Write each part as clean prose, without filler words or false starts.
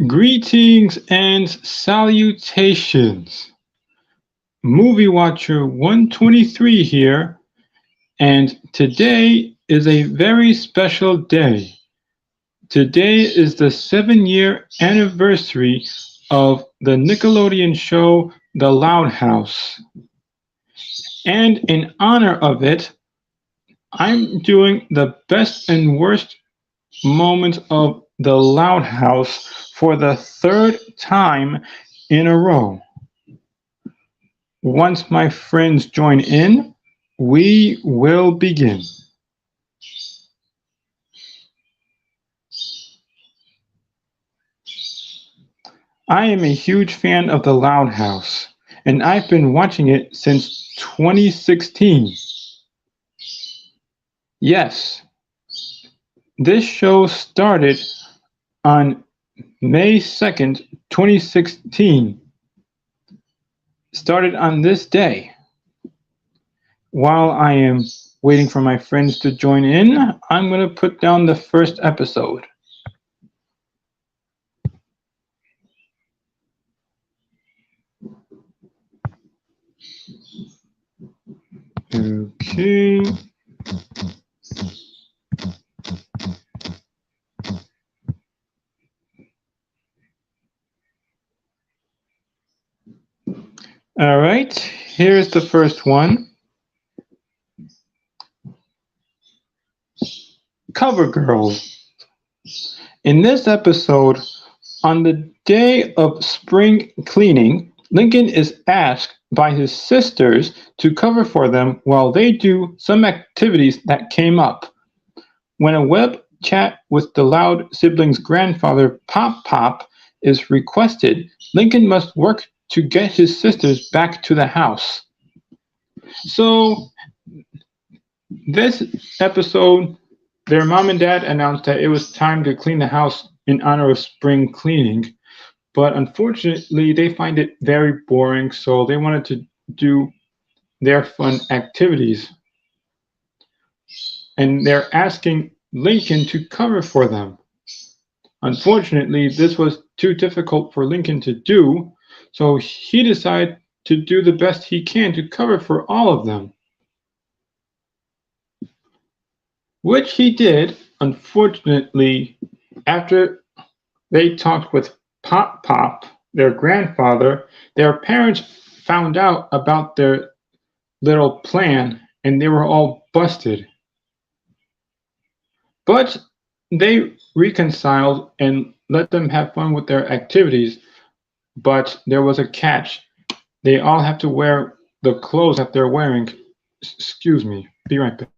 Greetings and salutations. Movie Watcher 123 here, and today is a very special day. Today is the 7-year anniversary of the Nickelodeon show The Loud House. And in honor of it, I'm doing the best and worst moments of The Loud House for the third time in a row. Once my friends join in, we will begin. I am a huge fan of The Loud House, and I've been watching it since 2016. Yes, this show started on May 2nd, 2016. Started on this day. While I am waiting for my friends to join in, I'm going to put down the first episode. Okay. All right, here's the first one. Cover Girls. In this episode, on the day of spring cleaning, Lincoln is asked by his sisters to cover for them while they do some activities that came up. When a web chat with the Loud siblings' grandfather, Pop Pop, is requested, Lincoln must work to get his sisters back to the house. So, this episode, their mom and dad announced that it was time to clean the house in honor of spring cleaning, but unfortunately, they find it very boring, so they wanted to do their fun activities. And they're asking Lincoln to cover for them. Unfortunately, this was too difficult for Lincoln to do, so he decided to do the best he can to cover for all of them. Which he did, unfortunately, after they talked with Pop Pop, their grandfather, their parents found out about their little plan and they were all busted. But they reconciled and let them have fun with their activities, but there was a catch. They all have to wear the clothes that they're wearing. Excuse me, be right back.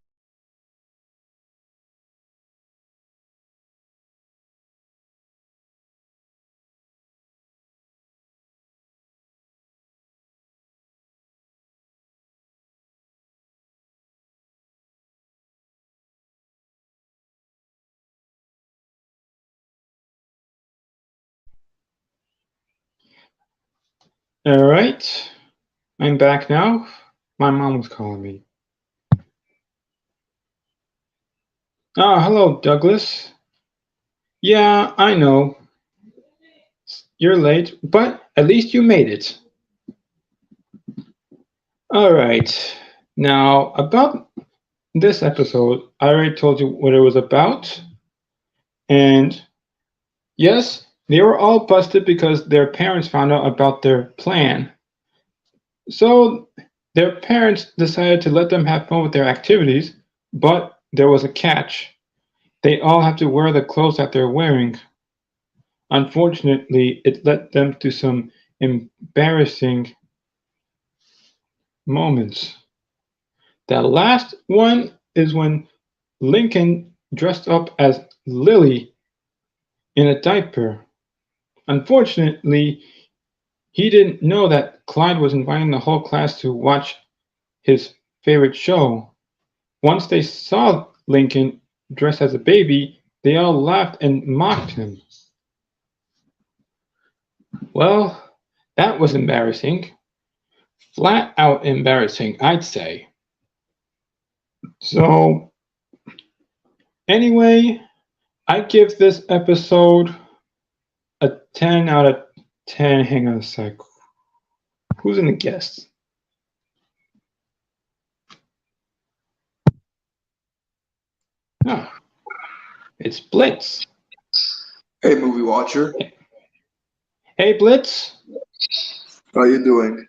All right, I'm back now. My mom was calling me. Oh, hello, Douglas. Yeah, I know. You're late, but at least you made it. All right. Now, about this episode, I already told you what it was about. And yes, they were all busted because their parents found out about their plan. So their parents decided to let them have fun with their activities, but there was a catch. They all have to wear the clothes that they're wearing. Unfortunately, it led them to some embarrassing moments. The last one is when Lincoln dressed up as Lily in a diaper. Unfortunately, he didn't know that Clyde was inviting the whole class to watch his favorite show. Once they saw Lincoln dressed as a baby, they all laughed and mocked him. Well, that was embarrassing. Flat out embarrassing, I'd say. So, anyway, I give this episode a 10 out of 10. Hang on a sec. Who's in the guests? Oh, it's Blitz. Hey, movie watcher. Hey, Blitz. How you doing?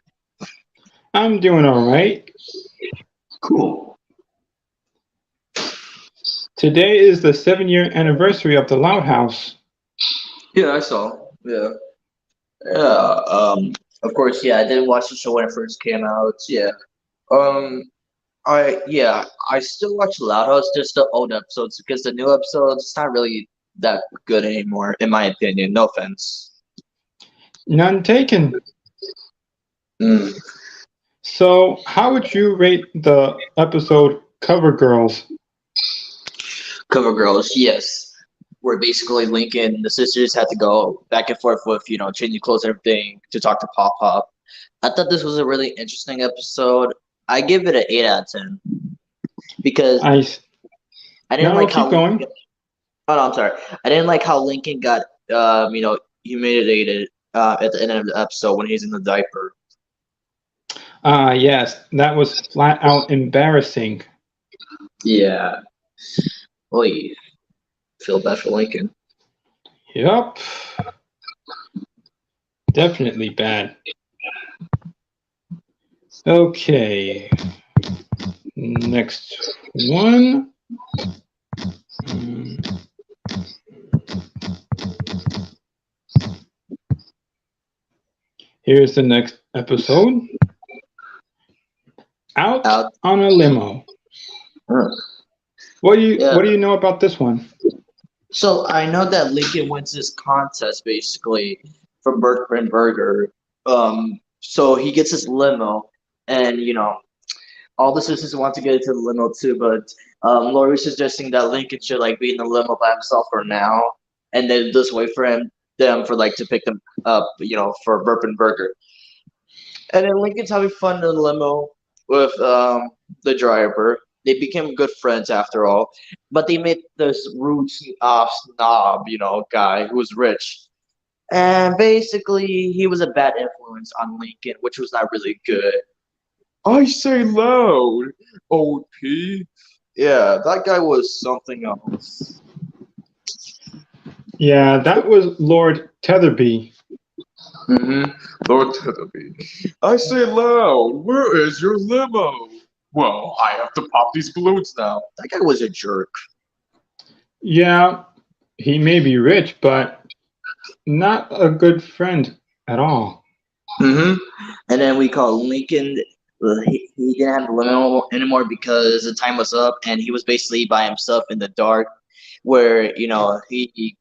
I'm doing all right. Cool. Today is the 7-year anniversary of the Loud House. Yeah, I saw. Yeah. Yeah. Of course. Yeah, I did watch the show when it first came out. Yeah. Um. I still watch Loud House, just the old episodes because the new episodes it's not really that good anymore, in my opinion. No offense. None taken. Mm. So, how would you rate the episode Cover Girls? Cover Girls, yes. Where basically Lincoln, the sisters had to go back and forth with, changing clothes and everything to talk to Pop Pop. I thought this was a really interesting episode. I give it an 8 out of 10 because I I didn't no, like keep how going. oh no, I'm sorry. I didn't like how Lincoln got humiliated at the end of the episode when he's in the diaper. Yes, that was flat out embarrassing. Yeah. Oy, feel bad for Lincoln. Yup, definitely bad. Okay, next one. Here's the next episode. Out Out. on a limo. Huh. What do you Yeah. what do you know about this one? So I know that Lincoln wins this contest basically for Burger Burger. So he gets his limo, and all the sisters want to get into the limo too, but Lori's suggesting that Lincoln should like be in the limo by himself for now, and then just wait for them for like to pick them up, for Burger Burger. And then Lincoln's having fun in the limo with the driver. They became good friends after all, but they met this rude snob, guy who was rich, and basically he was a bad influence on Lincoln, which was not really good. I say loud, old P. Yeah, that guy was something else. Yeah, that was Lord Tetherby. Mm-hmm. Lord Tetherby. I say loud, where is your limo? Well, I have to pop these balloons now. That guy was a jerk. Yeah, he may be rich, but not a good friend at all. Mm-hmm. And then we call Lincoln. He didn't have the limo anymore because the time was up, and he was basically by himself in the dark, where he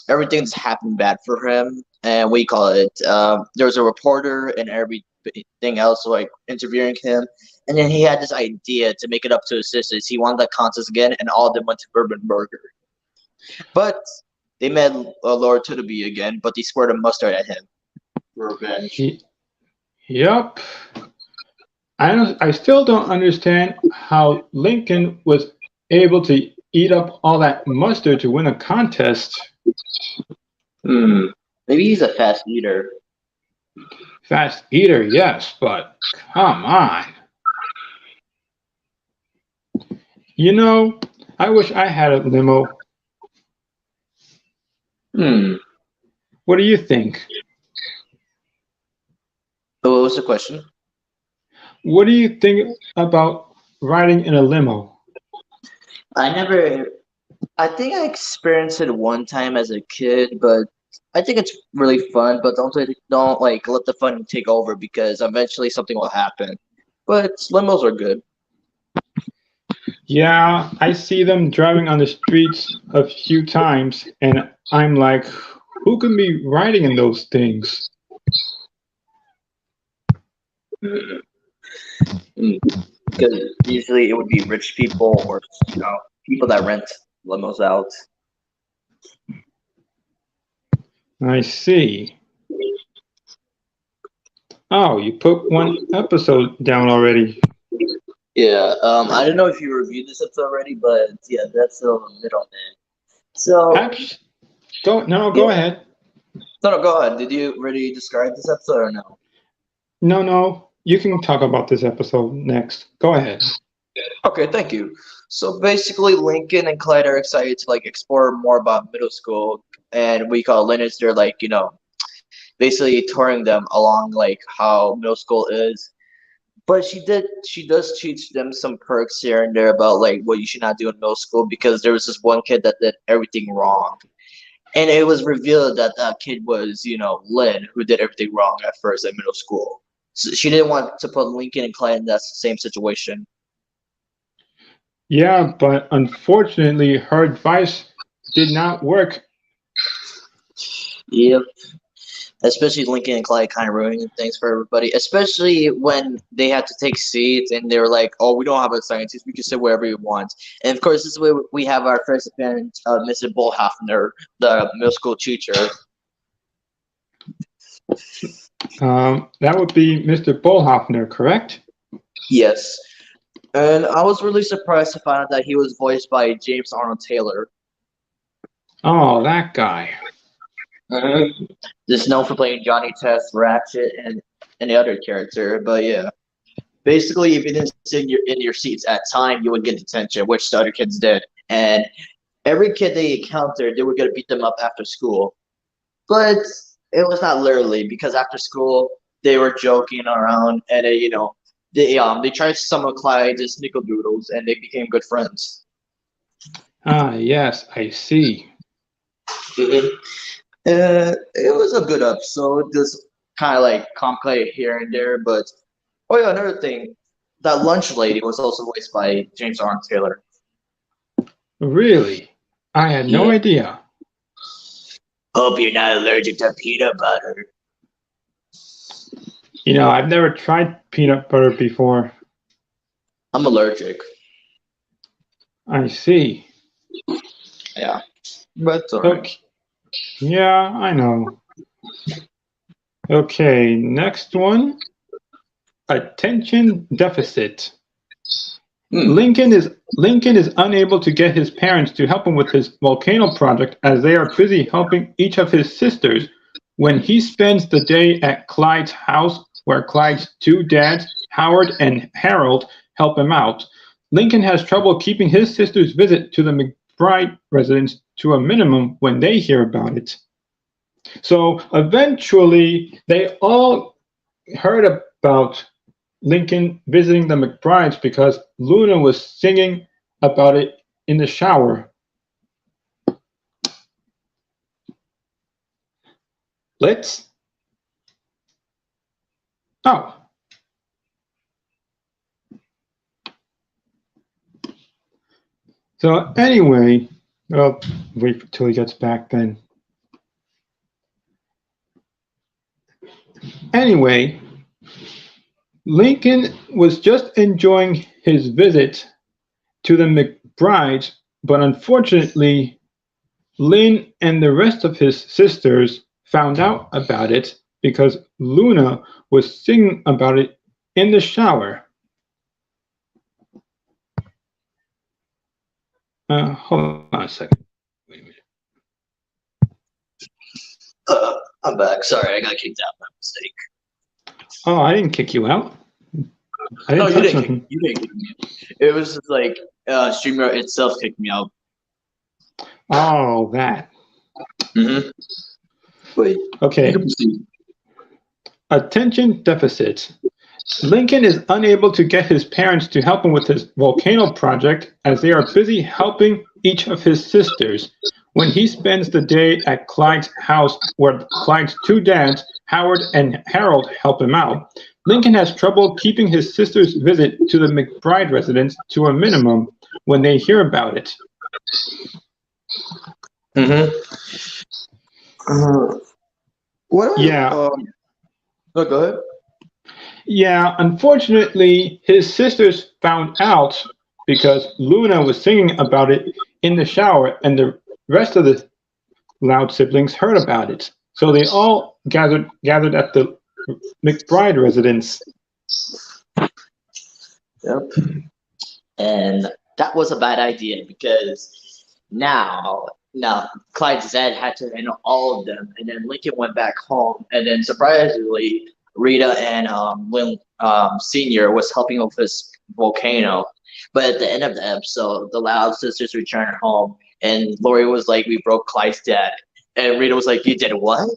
everything's happened bad for him. And we call it. There was a reporter and everything else like interviewing him, and then he had this idea to make it up to his sisters. He won that contest again, and all of them went to Bourbon Burger. But they met Laura Tuttleby again, but they squirted mustard at him for revenge. Yep. I still don't understand how Lincoln was able to eat up all that mustard to win a contest. Maybe he's a fast eater. Fast eater, yes, but come on. I wish I had a limo. What do you think? What was the question? What do you think about riding in a limo? I think I experienced it one time as a kid, but I think it's really fun. But don't like let the fun take over because eventually something will happen. But limos are good. Yeah, I see them driving on the streets a few times, and I'm like, who can be riding in those things? Because usually it would be rich people or people that rent limos out. I see. Oh, you put one episode down already. Yeah, I don't know if you reviewed this episode already, but yeah, that's the middleman. So Go ahead. No, no, go ahead. Did you already describe this episode or no? No, no, you can talk about this episode next. Go ahead. Okay, thank you. So basically, Lincoln and Clyde are excited to like explore more about middle school, and we call Linus. They're like basically touring them along like how middle school is. But she does teach them some perks here and there about like what you should not do in middle school because there was this one kid that did everything wrong. And it was revealed that that kid was, Lynn, who did everything wrong at first at middle school. So she didn't want to put Lincoln and Clyde in that same situation. Yeah, but unfortunately, her advice did not work. Yep. Especially Lincoln and Clyde kind of ruining things for everybody. Especially when they had to take seats and they were like, "Oh, we don't have a scientist. We can sit wherever we want." And of course, this is where we have our first appearance of Mr. Bullhafner, the middle school teacher. That would be Mr. Bullhoffner, correct? Yes. And I was really surprised to find out that he was voiced by James Arnold Taylor. Oh, that guy. Mm-hmm. Just known for playing Johnny Test, Ratchet, and any other character. But yeah, basically, if you didn't sit in your seats at time, you would get detention, which the other kids did. And every kid they encountered, they were gonna beat them up after school. But it was not literally because after school they were joking around, and they tried to summon Clyde as snickerdoodles, and they became good friends. Ah, yes, I see. Mhm. It was a good episode, just kind of like complicated here and there. But oh yeah, another thing, that lunch lady was also voiced by James Arnold Taylor. Really? I had no Yeah. idea. Hope you're not allergic to peanut butter. I've never tried peanut butter before. I'm allergic. I see. Yeah, but alright. Okay. Yeah, I know. Okay, next one. Attention deficit. Hmm. Lincoln is unable to get his parents to help him with his volcano project as they are busy helping each of his sisters when he spends the day at Clyde's house where Clyde's two dads, Howard and Harold, help him out. Lincoln has trouble keeping his sister's visit to the McBride residence to a minimum when they hear about it. So eventually they all heard about Lincoln visiting the McBrides because Luna was singing about it in the shower. Let's. Oh. So anyway, well, wait till he gets back then. Anyway, Lincoln was just enjoying his visit to the McBrides, but unfortunately, Lynn and the rest of his sisters found out about it because Luna was singing about it in the shower. Hold on a second. Wait a minute. I'm back. Sorry, I got kicked out by mistake. Oh, I didn't kick you out. I No, didn't you touch didn't. nothing. You didn't kick me out. It was just like StreamYard itself kicked me out. Oh, that. Mm-hmm. Wait. Okay. Attention deficit. Lincoln is unable to get his parents to help him with his volcano project as they are busy helping each of his sisters. When he spends the day at Clyde's house where Clyde's two dads, Howard and Harold, help him out, Lincoln has trouble keeping his sister's visit to the McBride residence to a minimum when they hear about it. Mm-hmm. Yeah. Oh, go ahead. Yeah, unfortunately, his sisters found out because Luna was singing about it in the shower, and the rest of the Loud siblings heard about it. So they all gathered at the McBride residence. Yep. And that was a bad idea because now Now, Clyde's dad had to handle all of them, and then Lincoln went back home, and then surprisingly, Rita and Lynn Senior was helping with his volcano. But at the end of the episode, the Loud sisters returned home, and Lori was like, "We broke Clyde's dad," and Rita was like, "You did what?"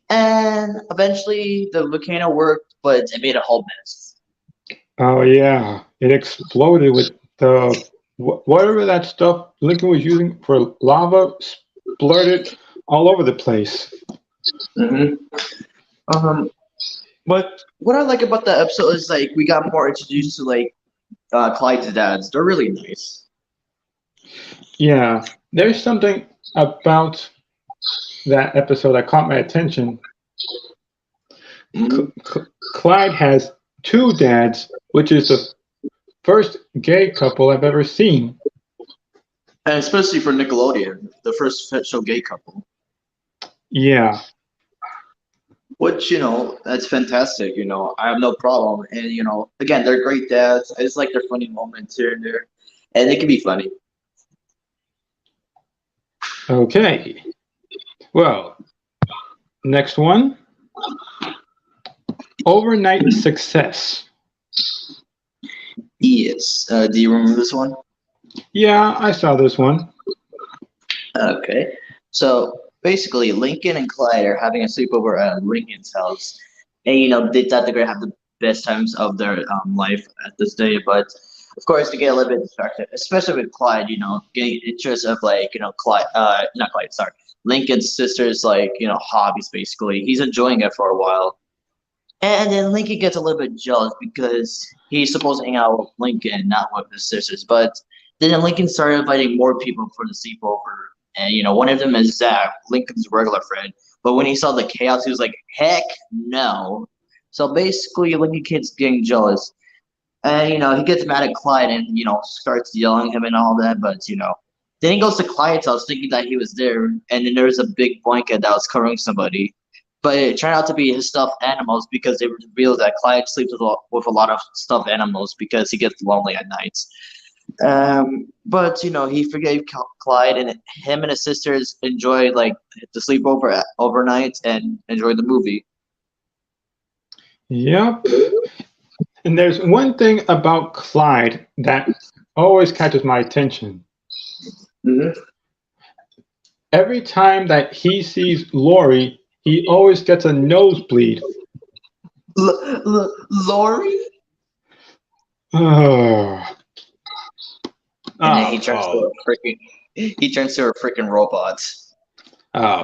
And eventually, the volcano worked, but it made a whole mess. Oh yeah, it exploded with the whatever that stuff Lincoln was using for lava splurted all over the place. hmm Um, but what I like about the episode is like we got more introduced to like Clyde's dads. They're really nice. Yeah, there's something about that episode that caught my attention. hmm Clyde has two dads, which is the first gay couple I've ever seen. And especially for Nickelodeon, the first official gay couple. Yeah. Which that's fantastic. I have no problem. And again, they're great dads. I just like their funny moments here and there, and it can be funny. Okay. Well, next one. Overnight success. Yes. Do you remember this one? Yeah, I saw this one. Okay. So basically, Lincoln and Clyde are having a sleepover at Lincoln's house, and they thought they're gonna have the best times of their life at this day. But of course, they get a little bit distracted, especially with Clyde. Getting interest of like Clyde, not Clyde, sorry, Lincoln's sister's like hobbies. Basically, he's enjoying it for a while, and then Lincoln gets a little bit jealous because he's supposed to hang out with Lincoln, not with his sisters. But then Lincoln started inviting more people for the sleepover. And one of them is Zach, Lincoln's regular friend. But when he saw the chaos, he was like, heck no. So basically Lincoln kid's getting jealous. And he gets mad at Clyde and starts yelling at him and all that, but then he goes to Clyde's house thinking that he was there, and then there's a big blanket that was covering somebody. But it turned out to be his stuffed animals because they revealed that Clyde sleeps with a lot of stuffed animals because he gets lonely at nights. But he forgave Clyde, and him and his sisters enjoyed like the sleepover overnight and enjoyed the movie. Yep. And there's one thing about Clyde that always catches my attention. Mm-hmm. Every time that he sees Lori, he always gets a nosebleed. Lori, Oh, and then he turns to a freaking robot.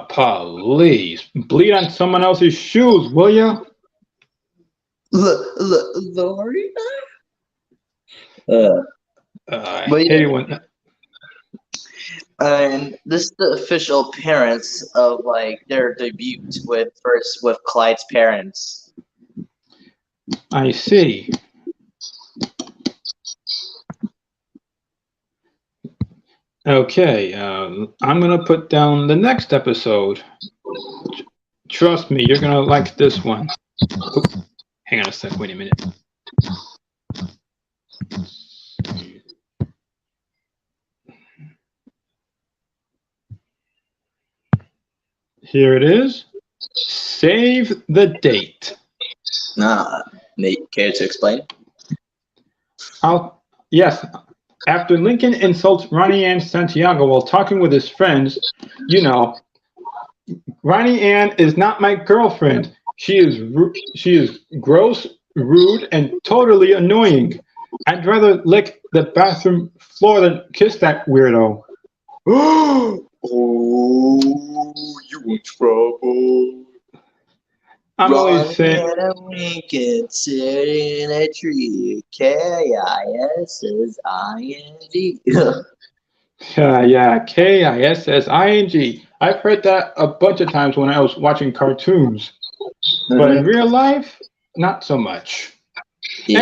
please bleed on someone else's shoes, will ya? Lori. Uh, I but hate yeah, it when. and this is the official appearance of like their debut with Clyde's parents. I see. Okay, I'm gonna put down the next episode. Trust me, you're gonna like this one. Oop, hang on a sec. Wait a minute. Here it is. Save the date. Nate, care to explain? Yes. After Lincoln insults Ronnie Ann Santiago while talking with his friends, Ronnie Ann is not my girlfriend. She is gross, rude, and totally annoying. I'd rather lick the bathroom floor than kiss that weirdo. Oh, you in trouble. I'm always Ronnie saying, and a Lincoln sitting in a tree. Kissing. yeah, Kissing. I've heard that a bunch of times when I was watching cartoons, but in real life, not so much. Yeah.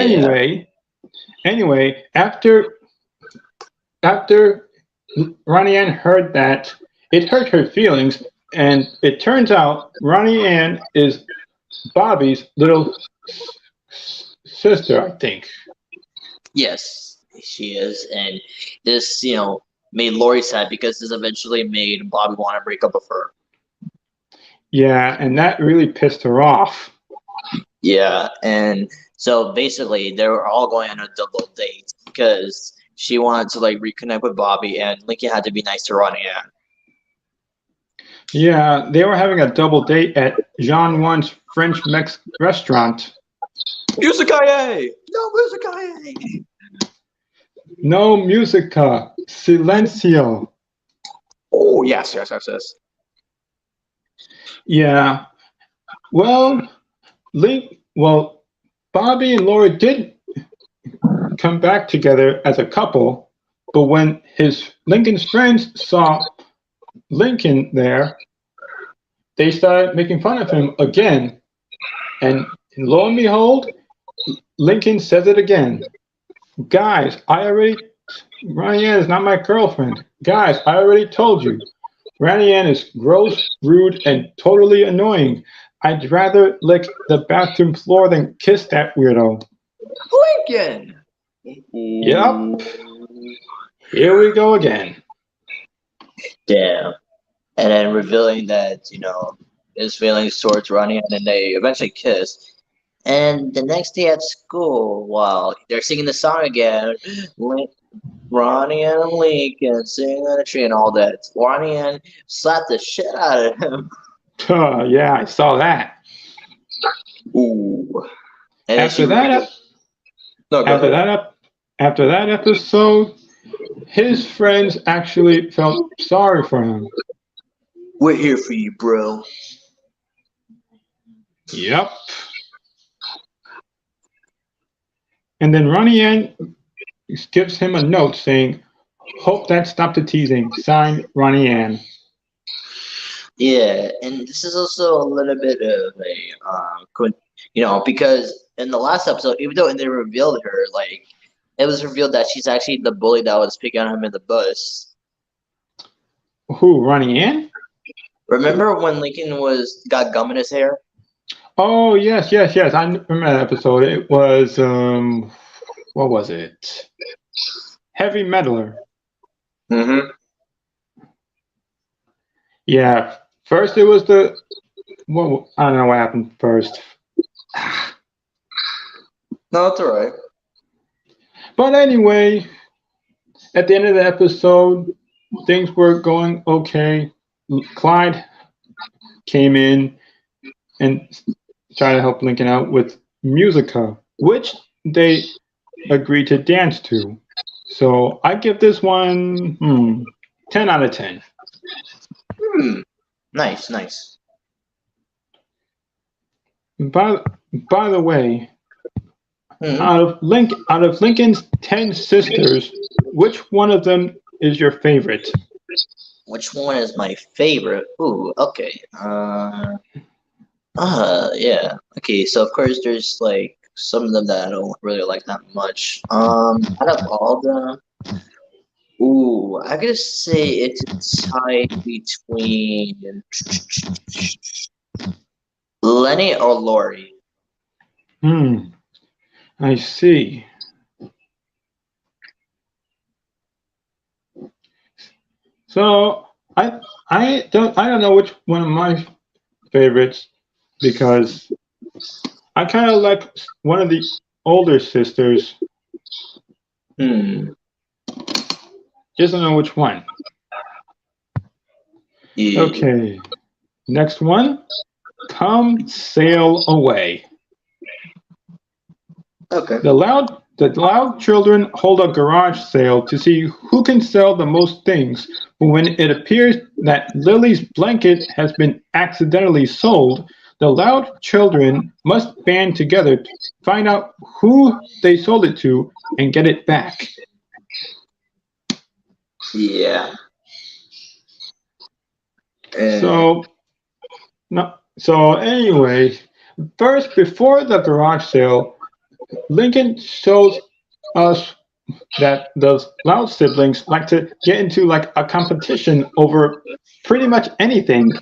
Anyway, after Ronnie Ann heard that, it hurt her feelings, and it turns out Ronnie Ann is Bobby's little sister, I think. Yes, she is, and this made Lori sad because this eventually made Bobby want to break up with her. Yeah, and that really pissed her off. Yeah, and so basically they were all going on a double date because she wanted to like reconnect with Bobby, and Lincoln had to be nice to Ronnie Ann. Yeah, they were having a double date at Jean One's French Mex restaurant. Musicae! No musicae! No musica, silencio. Oh yes. Yeah. Well, Bobby and Laura did come back together as a couple, but when Lincoln's friends saw Lincoln there, they started making fun of him again. And lo and behold, Lincoln says it again. Guys, Ronnie Ann is not my girlfriend. Guys, I already told you. Ronnie Ann is gross, rude, and totally annoying. I'd rather lick the bathroom floor than kiss that weirdo. Lincoln! Yup. Here we go again. Damn. And then revealing that, his feelings towards Ronnie, and then they eventually kiss. And the next day at school, while they're singing the song again, Ronnie and Lincoln singing on a tree and all that, Ronnie and slapped the shit out of him. Yeah, I saw that. Ooh. And After that episode, his friends actually felt sorry for him. We're here for you, bro. Yep. And then Ronnie Ann gives him a note saying, "Hope that stopped the teasing. Signed, Ronnie Ann." Yeah, and this is also a little bit of a, because in the last episode, even though they revealed her, it was revealed that she's actually the bully that was picking on him in the bus. Who, Ronnie Ann? Remember when Lincoln got gum in his hair? Oh, yes. I remember that episode. It was, what was it? Heavy Metaler. Mm-hmm. Yeah. First, it was I don't know what happened first. No, it's alright. But anyway, at the end of the episode, things were going okay. Clyde came in and tried to help Lincoln out with Musica, which they agreed to dance to. So I give this one 10 out of 10. Nice. By the way, Mm-hmm. out of Lincoln's 10 sisters, which one of them is your favorite? Which one is my favorite? Ooh, okay. Yeah. Okay, so of course there's some of them that I don't really like that much. Out of all of them, ooh, I gotta say it's a tie between Lenny or Lori. I see. So I don't know which one of my favorites, because I kind of like one of the older sisters. Just don't know which one. Yeah. Okay. Next one. Come Sail Away. Okay. The loud children hold a garage sale to see who can sell the most things. But when it appears that Lily's blanket has been accidentally sold, the loud children must band together to find out who they sold it to and get it back. Yeah. So anyway, first, before the garage sale, Lincoln shows us that the loud siblings like to get into a competition over pretty much anything.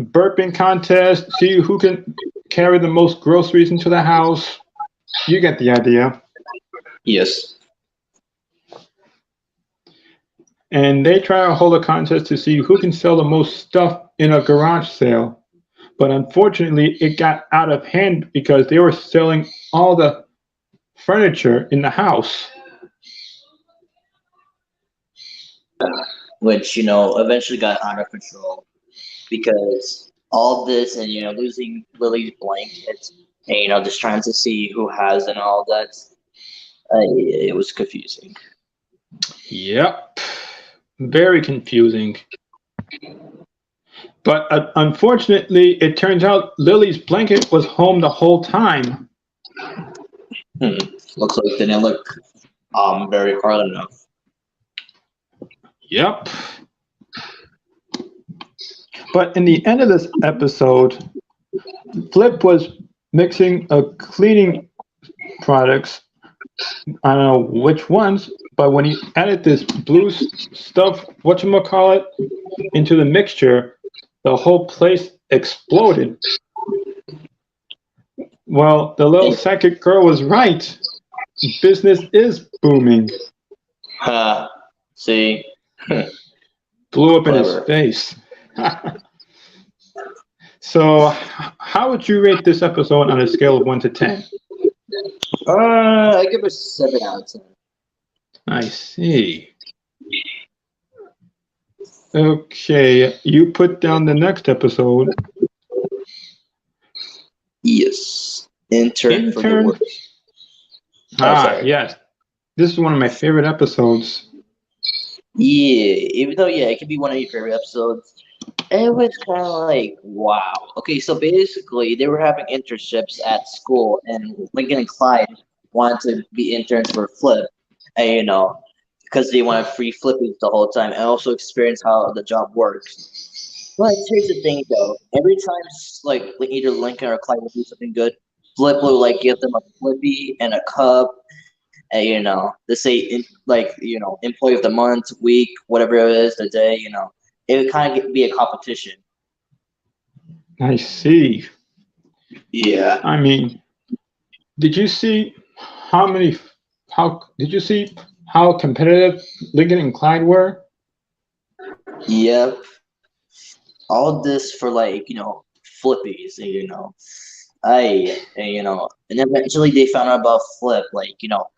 Burping contest, see who can carry the most groceries into the house. You get the idea. Yes. And they try to hold a contest to see who can sell the most stuff in a garage sale. But unfortunately, it got out of hand because they were selling all the furniture in the house. Which eventually got out of control because all this and losing Lily's blanket and just trying to see who has and all that. It was confusing. Yep. Very confusing. But unfortunately, it turns out Lily's blanket was home the whole time. Hmm. Looks like they didn't look very hard enough. Yep. But in the end of this episode, Flip was mixing a cleaning products. I don't know which ones, but when he added this blue stuff, whatchamacallit, into the mixture, the whole place exploded. Well, the little psychic girl was right. Business is booming. Ha. See. Blew up in his Clever. face. So, how would you rate this episode on a scale of 1 to 10? I give it a 7 out of 10. I see. Okay, you put down the next episode. Yes. Intern for the Intern. worst. Oh, sorry. Yes. This is one of my favorite episodes. Yeah, even though it could be one of your favorite episodes, it was kind of like wow. Okay, so basically they were having internships at school, and Lincoln and Clyde wanted to be interns for Flip, and because they wanted free flippies the whole time, and also experience how the job works. But here's the thing, though: every time like either Lincoln or Clyde would do something good, Flip would like give them a flippy and a cup and they say employee of the month, week, whatever it is, the day, it would kind of be a competition. I see. Yeah. I mean, did you see did you see how competitive Lincoln and Clyde were? Yep. All this for flippies, and and eventually they found out about Flip,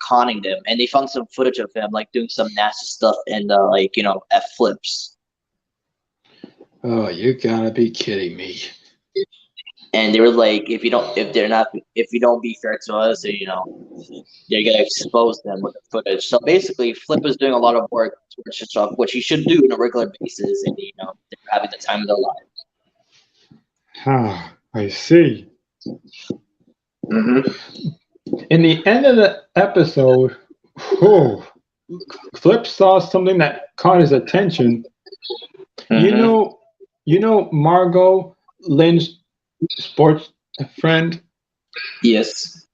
conning them, and they found some footage of him doing some nasty stuff in the at Flips. Oh, you gotta be kidding me. And they were like, if you don't be fair to us, then, you're gonna expose them with the footage. So basically, Flip was doing a lot of work towards stuff, which he should do on a regular basis, and they're having the time of their life. Ah, I see. Mm-hmm. In the end of the episode, oh, Flip saw something that caught his attention. Mm-hmm. You know Margot, Lynn's sports friend? Yes.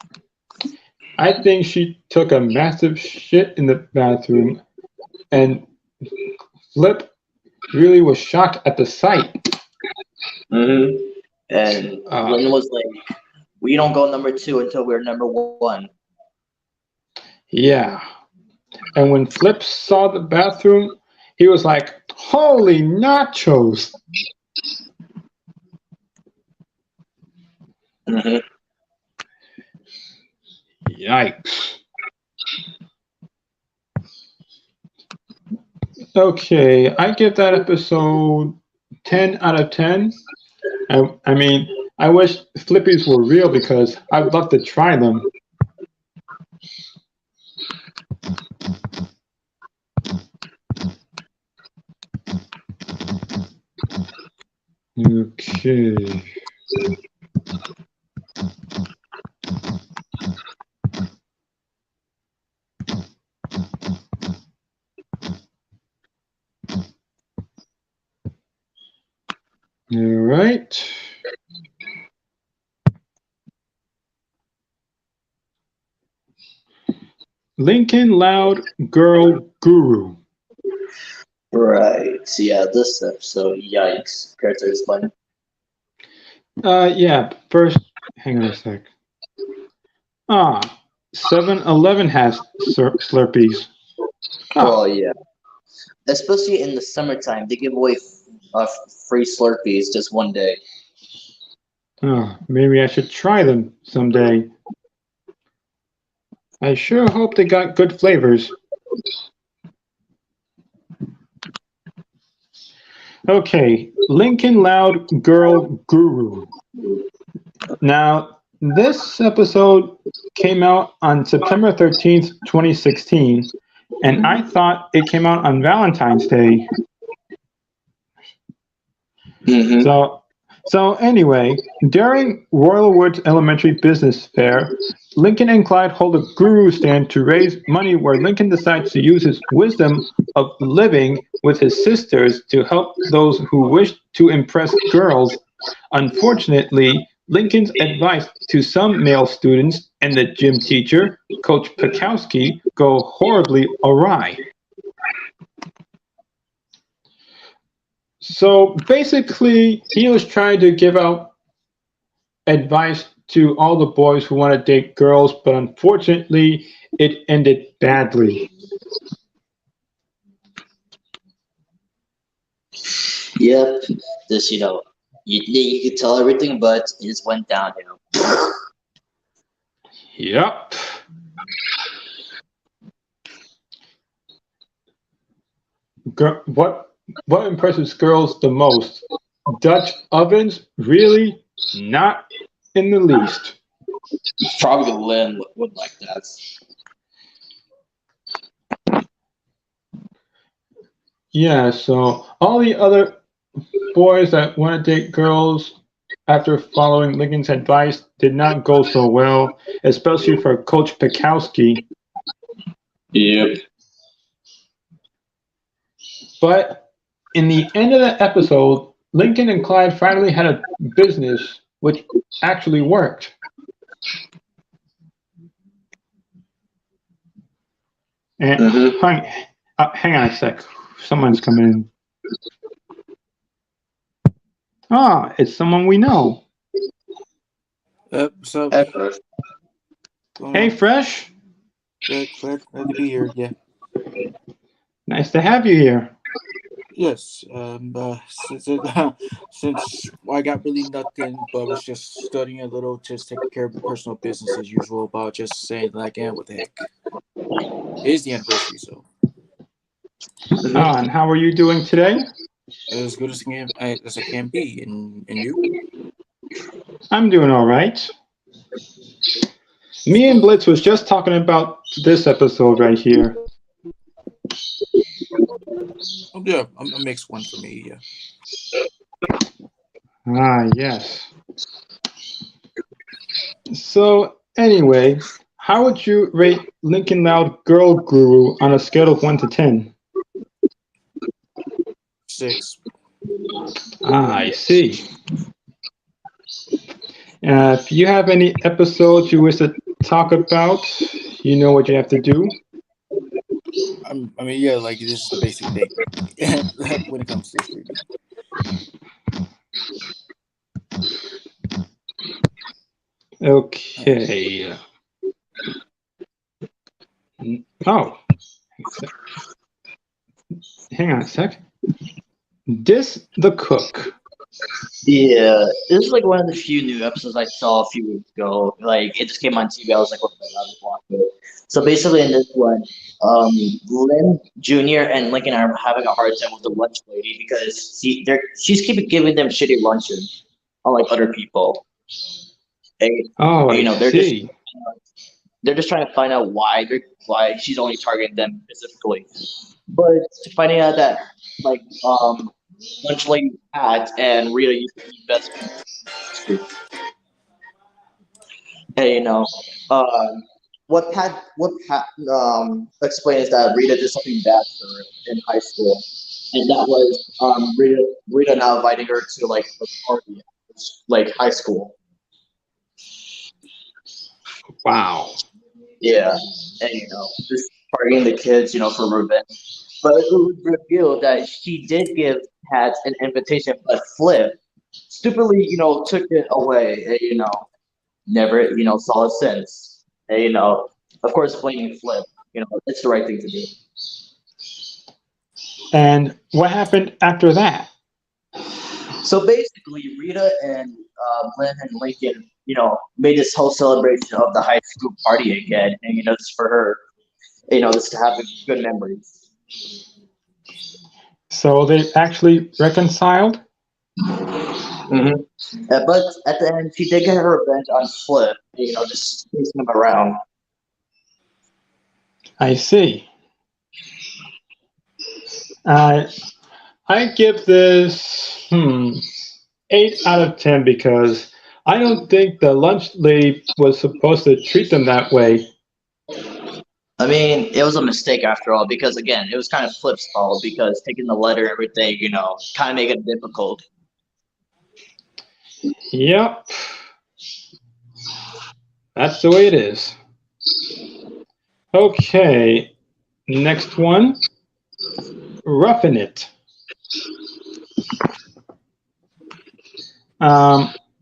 I think she took a massive shit in the bathroom, and Flip really was shocked at the sight. Mm-hmm. And Lynn was like, "We don't go number 2 until we're number 1." Yeah. And when Flip saw the bathroom, he was like, "Holy nachos!" Mm-hmm. Yikes. Okay, I give that episode 10 out of 10. I mean, I wish Flippies were real because I'd love to try them. Okay. All right. Lincoln Loud Girl Guru. Right. So yeah, this episode, yikes. Character explain. Yeah, first, hang on a sec. 7-Eleven has Slurpees. Oh, Well, yeah, especially in the summertime, they give away free Slurpees just one day. oh, maybe I should try them someday. I sure hope they got good flavors. Okay, Lincoln Loud Girl Guru. Now, this episode came out on September 13th, 2016, and I thought it came out on Valentine's Day. Mm-hmm. So, so anyway, during Royal Woods Elementary Business Fair, Lincoln and Clyde hold a guru stand to raise money where Lincoln decides to use his wisdom of living with his sisters to help those who wish to impress girls. Unfortunately, Lincoln's advice to some male students and the gym teacher, Coach Pikowski, go horribly awry. So basically, he was trying to give out advice to all the boys who want to date girls, but unfortunately, it ended badly. Yep, this you could tell everything, but it just went downhill. Yep. What impresses girls the most? Dutch ovens? Really? Not in the least. Probably Lynn would like that. Yeah, so all the other boys that want to date girls after following Lincoln's advice did not go so well, especially for Coach Pikowski. Yep. But in the end of the episode, Lincoln and Clyde finally had a business which actually worked. And Mm-hmm. hang on a sec. Someone's coming in. Ah, it's someone we know. So Ever. going Hey, on? Fresh. Glad to be here. Yeah. Nice to have you here. Yes. Since I got really nothing, but was just studying a little, just taking care of personal business as usual. About just saying like, yeah, what the heck? It is the anniversary, so Ah, and how are you doing today? as good as I can be. And you? I'm doing all right. Me and Blitz was just talking about this episode right here. Oh yeah, a mixed one for me. Yeah. Ah, yes. So, anyway, how would you rate Lincoln Loud Girl Guru on a scale of 1 to 10? 6. Ah, I see. If you have any episodes you wish to talk about, you know what you have to do. I mean, yeah, like this is the basic thing when it comes to streaming. Okay. Oh, hang on a sec. This the cook. Yeah, this is like one of the few new episodes I saw a few weeks ago. Like it just came on TV. I was like, what the hell? I just watched it. So basically, in this one, Lynn Jr. and Lincoln are having a hard time with the lunch lady because she's keeping giving them shitty lunches, unlike other people. And, Oh, I you know, see. they're just trying to find out why she's only targeting them specifically. But finding out that like lunch lady Pat and Rita used to be best friends. Hey, what Pat explained is that Rita did something bad to her in high school, and that was Rita now inviting her to like a party, like high school. Wow. Yeah, and just targeting the kids, for revenge. But it was revealed that she did give Pat an invitation, but Flip stupidly, took it away, and never, saw it since. And, Of course, blaming Flip. It's the right thing to do. And what happened after that? So basically, Rita and Lynn and Lincoln, made this whole celebration of the high school party again, and just for her, just to have good memories. So they actually reconciled? But at the end, she did get her revenge on Flip, just chasing him around. I see. Uh, I give this 8 out of 10 because I don't think the lunch lady was supposed to treat them that way. I mean, it was a mistake after all, because again, it was kind of Flip's fault because taking the letter and everything, kind of make it difficult. Yep, that's the way it is. Okay, next one. Roughing It.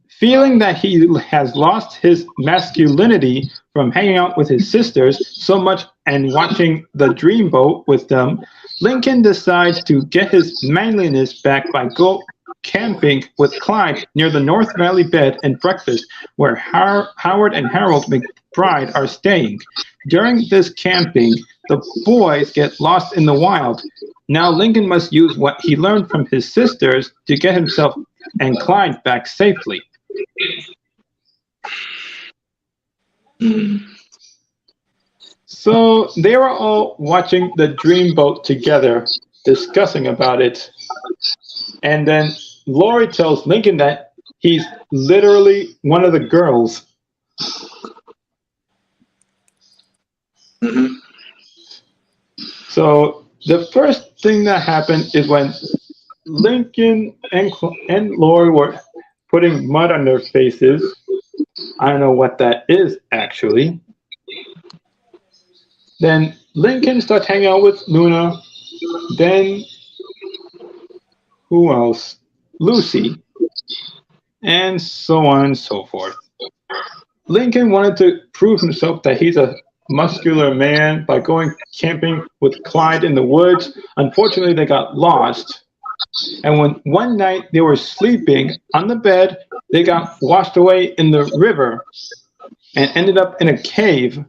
Feeling that he has lost his masculinity from hanging out with his sisters so much and watching the Dreamboat with them, Lincoln decides to get his manliness back by go camping with Clyde near the North Valley Bed and Breakfast, where Howard and Harold McBride are staying. During this camping, the boys get lost in the wild. Now Lincoln must use what he learned from his sisters to get himself and Clyde back safely. So they were all watching the Dreamboat together, discussing about it. And then Lori tells Lincoln that he's literally one of the girls. So the first thing that happened is when Lincoln and Lori were putting mud on their faces. I don't know what that is actually. Then Lincoln starts hanging out with Luna. Then who else? Lucy. And so on and so forth. Lincoln wanted to prove himself that he's a muscular man by going camping with Clyde in the woods. Unfortunately, they got lost. And when one night they were sleeping on the bed, they got washed away in the river and ended up in a cave.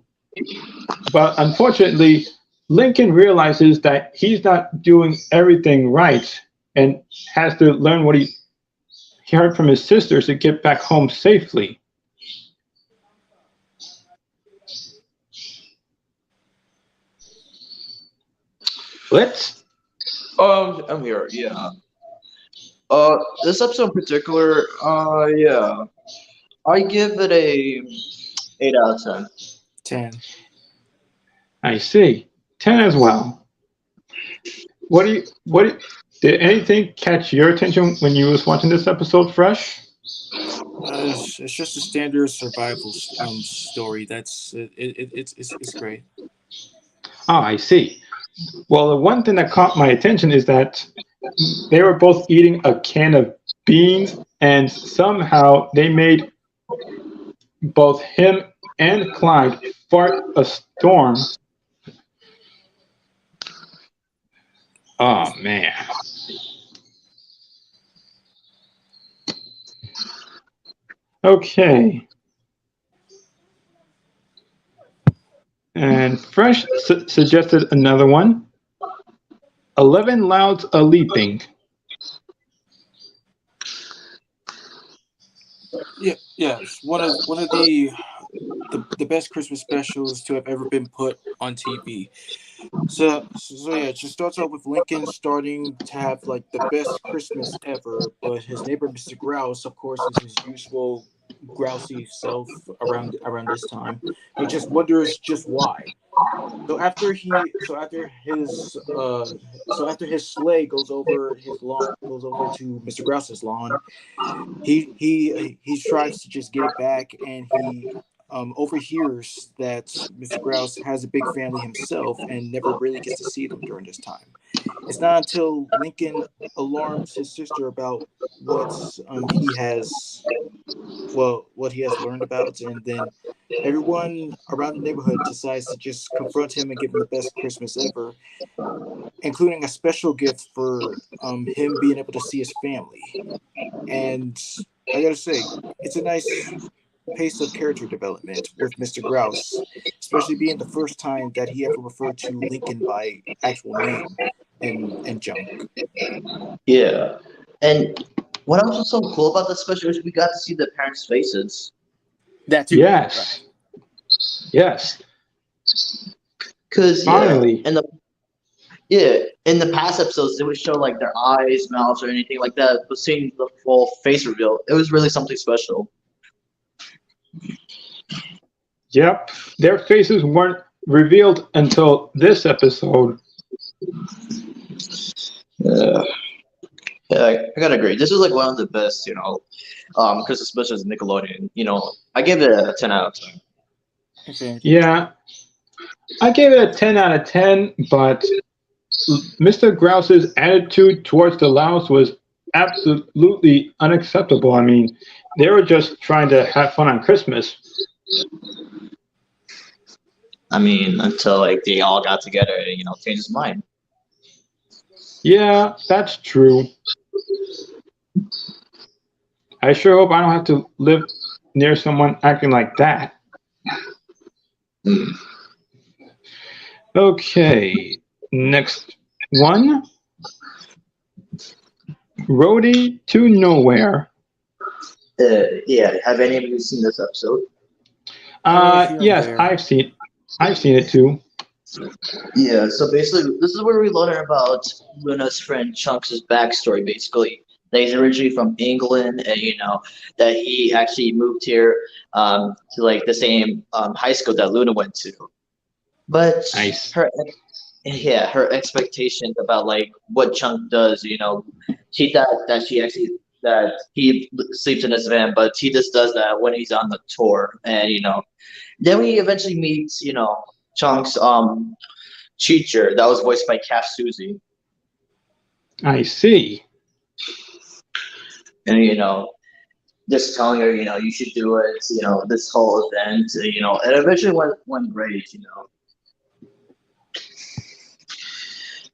But unfortunately, Lincoln realizes that he's not doing everything right and has to learn what he heard from his sisters to get back home safely. Let's. I'm here. Yeah. This episode in particular, yeah, I give it a 8 out of 10. 10. I see. 10 as well. Did anything catch your attention when you was watching this episode fresh? It's just a standard survival story. It's great. Oh, I see. Well, the one thing that caught my attention is that they were both eating a can of beans, and somehow they made both him and Clyde fart a storm. Oh, man. Okay. And Fresh suggested another one. 11 Louds a Leaping. Yeah. It's one of the best Christmas specials to have ever been put on TV. So yeah, it just starts off with Lincoln starting to have like the best Christmas ever, but his neighbor Mr. Grouse, of course, is his usual grousey self around this time. He just wonders just why. So after his sleigh goes over his lawn, goes over to Mr. Grouse's lawn, he tries to just get it back, and overhears that Mr. Grouse has a big family himself and never really gets to see them during this time. It's not until Lincoln alarms his sister about he has what he has learned about, and then everyone around the neighborhood decides to just confront him and give him the best Christmas ever, including a special gift for him being able to see his family. And I gotta say, it's a nice pace of character development with Mr. Grouse, especially being the first time that he ever referred to Lincoln by actual name and junk. Yeah. And what else was so cool about the special is we got to see the parents' faces. That too. Yes. Yes. Cause Finally. in the past episodes they would show like their eyes, mouths, or anything like that. But seeing the full face reveal, it was really something special. Yep. Their faces weren't revealed until this episode. Yeah. Yeah, I gotta agree. This is like one of the best, Christmas specials in Nickelodeon. I give it a 10 out of 10. Okay. Yeah. I gave it a 10 out of 10, but Mr. Grouse's attitude towards the Loudest was absolutely unacceptable. I mean, they were just trying to have fun on Christmas. I mean, until like they all got together and changed his mind. Yeah, that's true. I sure hope I don't have to live near someone acting like that. Okay, next one. Roadie to Nowhere. Yeah. Have any of you seen this episode? Here and Yes, there. I've seen it too. Yeah. So basically, this is where we learn about Luna's friend Chunks' backstory. Basically, that he's originally from England, and that he actually moved here to like the same high school that Luna went to. But Nice. her expectations about like what Chunk does, she thought that he sleeps in his van, but he just does that when he's on the tour, and then we eventually meet, Chunk's teacher that was voiced by Cash Susie, I see. and just telling her, you should do it, this whole event, and eventually went great,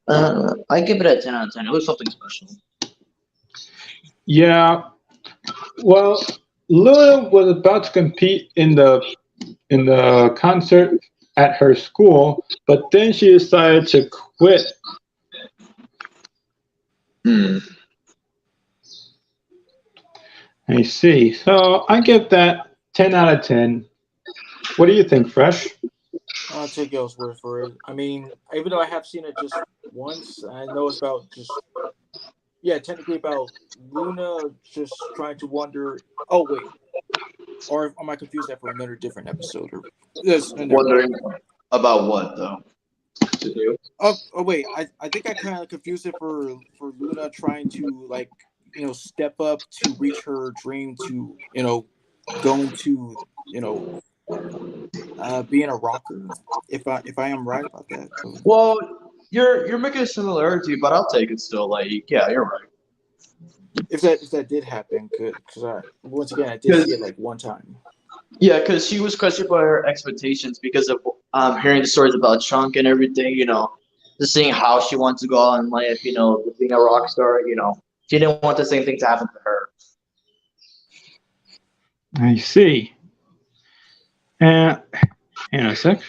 I give it a 10 out of 10. It was something special. Yeah. Well, Luna was about to compete in the concert at her school, but then she decided to quit. I see. So I give that 10 out of 10. What do you think, Fresh? I'll take y'all's word for it. I mean, even though I have seen it just once, I know it's about technically about Luna just trying to wonder. Oh wait, or am I confused that for another different episode? Or Wondering about what though? Oh wait, I think I kind of confused it for Luna trying to like step up to reach her dream to going to being a rocker. If I am right about that. Well, you're making a similarity, but I'll take it still. Like, yeah, you're right. If that did happen, because once again I did see it like one time. Yeah, because she was questioned by her expectations because of hearing the stories about Chunk and everything. Just seeing how she wants to go on in life. Being a rock star. She didn't want the same thing to happen to her. I see. Hang on a sec.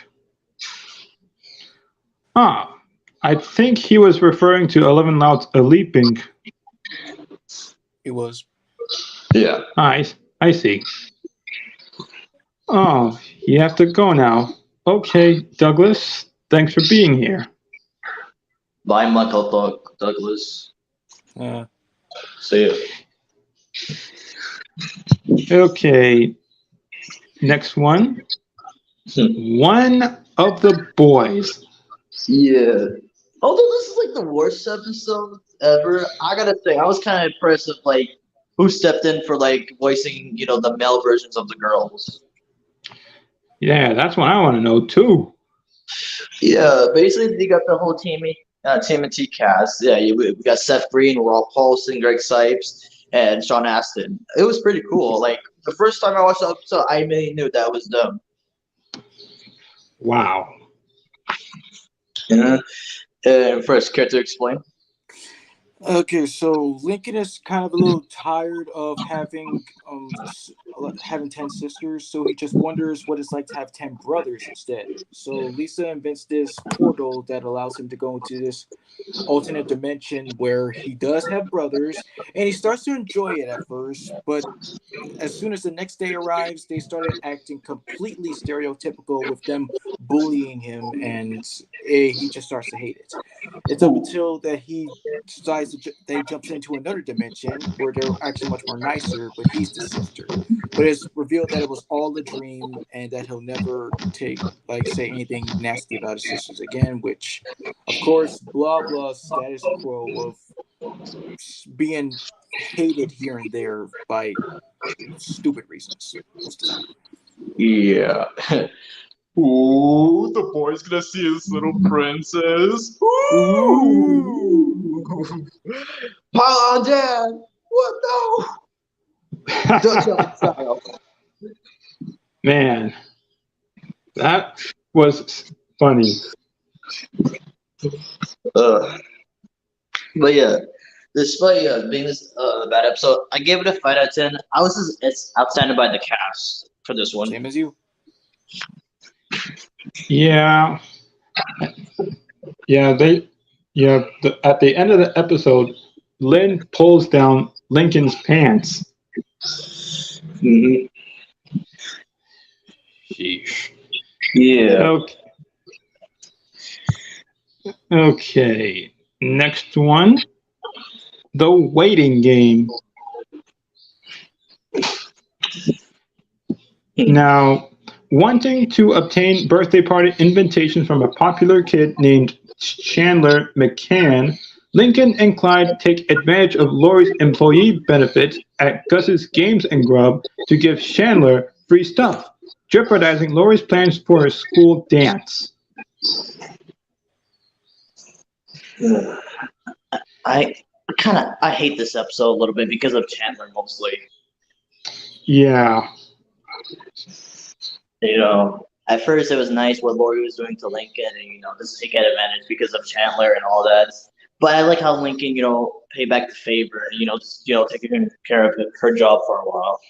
I think he was referring to 11 Louds leaping. It was. Yeah. I see. Oh, you have to go now. Okay, Douglas, thanks for being here. Bye, Michael Douglas. See ya. Okay, next one. One of the boys. Yeah. Although this is like the worst episode ever, I gotta say I was kind of impressed with like who stepped in for like voicing the male versions of the girls. Yeah, that's what I want to know too. Yeah, basically they got the whole TMNT cast. Yeah, we got Seth Green, Raw Paulson, Greg Sipes, and Sean Astin. It was pretty cool. Like the first time I watched the episode, I immediately knew that was them. Wow. Yeah. First, care to explain? Okay, so Lincoln is kind of a little tired of having 10 sisters, so he just wonders what it's like to have 10 brothers instead. So Lisa invents this portal that allows him to go into this alternate dimension where he does have brothers, and he starts to enjoy it at first, but as soon as the next day arrives, they started acting completely stereotypical with them bullying him, and he just starts to hate it. It's up until that he decides that he jumps into another dimension where they're actually much more nicer, but he's the sister. But it's revealed that it was all a dream and that he'll never say anything nasty about his sisters again, which of course blah blah status quo of being hated here and there by stupid reasons most of the time. Yeah. Ooh, the boy's gonna see his little princess. Ooh. Pile on, Dad. What? No. Don't tell the child. Man, that was funny. But yeah, despite being this bad episode, I gave it a 5 out of 10. It's outstanding by the cast for this one. Same as you. Yeah, yeah. At the end of the episode, Lynn pulls down Lincoln's pants. Mm-hmm. Sheesh. Yeah. Okay. Okay. Next one. The waiting game. Now, wanting to obtain birthday party invitations from a popular kid named Chandler McCann, Lincoln and Clyde take advantage of Laurie's employee benefits at Gus's Games and Grub to give Chandler free stuff, jeopardizing Laurie's plans for a school dance. I hate this episode a little bit because of Chandler mostly. Yeah. You know, at first it was nice what Laurie was doing to Lincoln, and just take advantage because of Chandler and all that. But I like how Lincoln, paid back the favor and taking care of her job for a while.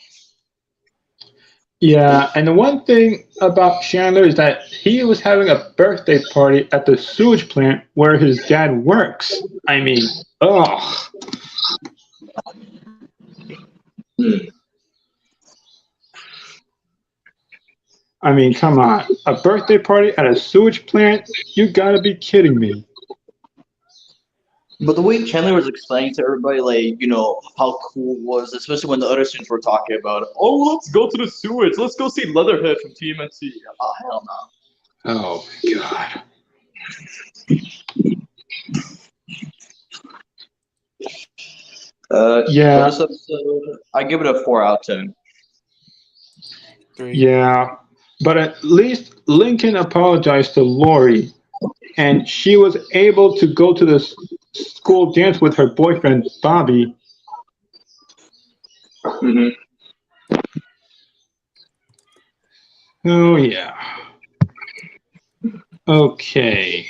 Yeah, and the one thing about Chandler is that he was having a birthday party at the sewage plant where his dad works. I mean, ugh. I mean, come on. A birthday party at a sewage plant? You gotta be kidding me. But the way Chandler was explaining to everybody, how cool it was, especially when the other students were talking about it. Oh, let's go to the sewage. Let's go see Leatherhead from TMNT. Oh, hell no. Oh, God. Yeah. For this episode, I give it a 4 out of 10. 3. Yeah. But at least Lincoln apologized to Laurie, and she was able to go to the school dance with her boyfriend, Bobby. Mm-hmm. Oh, yeah. Okay.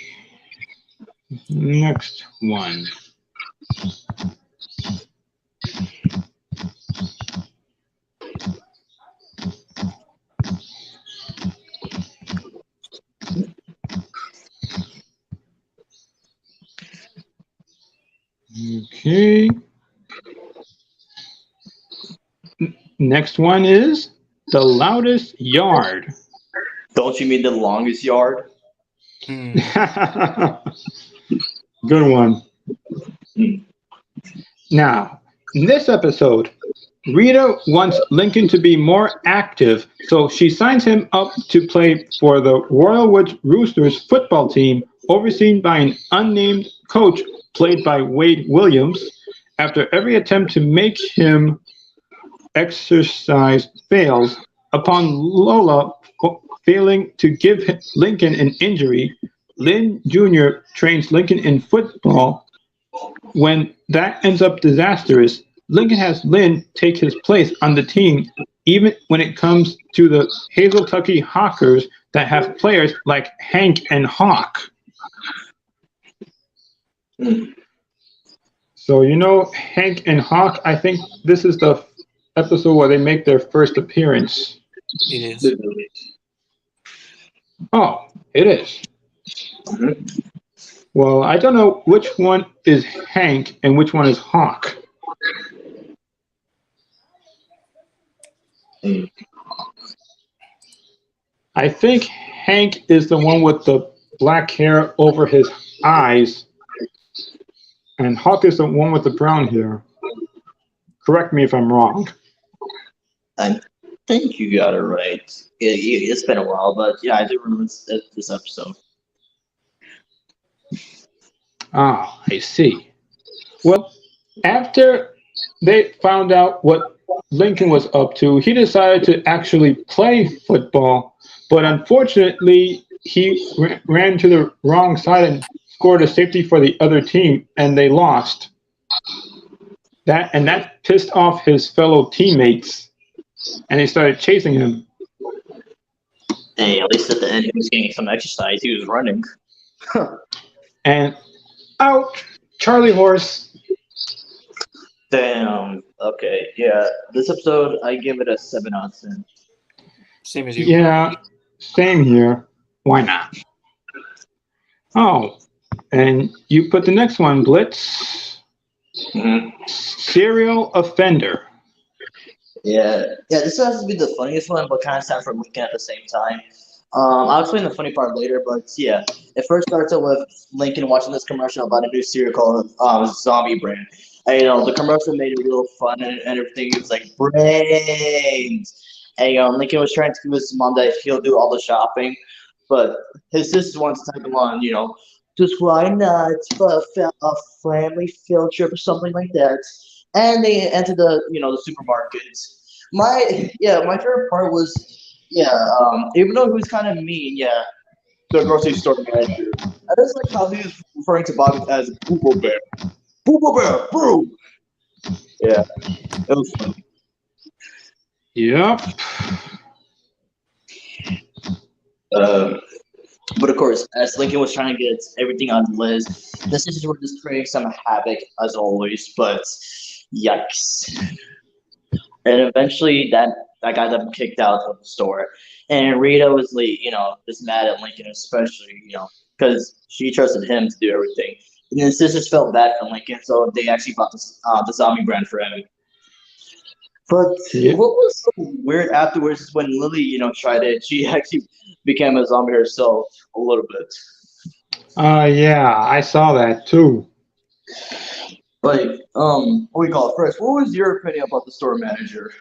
Next one. Okay. Next one is the loudest yard. Don't you mean the longest yard? Good one. Now, in this episode, Rita wants Lincoln to be more active, so she signs him up to play for the Royal Woods Roosters football team, overseen by an unnamed coach played by Wade Williams. After every attempt to make him exercise fails, upon Lola failing to give Lincoln an injury, Lynn Jr. trains Lincoln in football. When that ends up disastrous, Lincoln has Lynn take his place on the team, even when it comes to the Hazeltucky Hawkers that have players like Hank and Hawk. So, Hank and Hawk, I think this is the episode where they make their first appearance. It is. Oh, it is. Mhm. Well, I don't know which one is Hank and which one is Hawk. I think Hank is the one with the black hair over his eyes, and Hawk is the one with the brown hair. Correct me if I'm wrong. I think you got it right. It's been a while, but yeah, I do remember this episode. Ah, I see. Well, after they found out what Lincoln was up to, he decided to actually play football, but unfortunately, he ran to the wrong side and scored a safety for the other team, and they lost. That pissed off his fellow teammates, and they started chasing him. Hey, at least at the end, he was getting some exercise. He was running. And out, Charlie Horse. Damn. Okay. Yeah. This episode, I give it a 7 out of 10. Same as you. Yeah, same here. Why not? Oh, and you put the next one, Blitz. Serial offender. Yeah. Yeah. This has to be the funniest one, but kind of sad for Lincoln at the same time. I'll explain the funny part later, but yeah, it first starts out with Lincoln watching this commercial about a new cereal called Zombie Brand. And, the commercial made it real fun and everything. It was like brains. And Lincoln was trying to convince his mom that he'll do all the shopping, but his sister wants to take him on, just why not for a family field trip or something like that. And they entered the supermarket. My favorite part was even though he was kind of mean, the grocery store manager. I just like how he was referring to Bobby as Boobo Bear. Boobo Bear, bro. Yeah, it was funny. Yep. But of course, as Lincoln was trying to get everything on Liz, the sisters were just creating some havoc as always. But yikes! And eventually, that got them kicked out of the store. And Rita was just mad at Lincoln, especially because she trusted him to do everything. And the sisters felt bad for Lincoln, so they actually bought the zombie brand for him. But Yeah. what was so weird afterwards is when Lily, tried it. She actually became a zombie herself a little bit. Yeah, I saw that too. But what we call it first. What was your opinion about the store manager?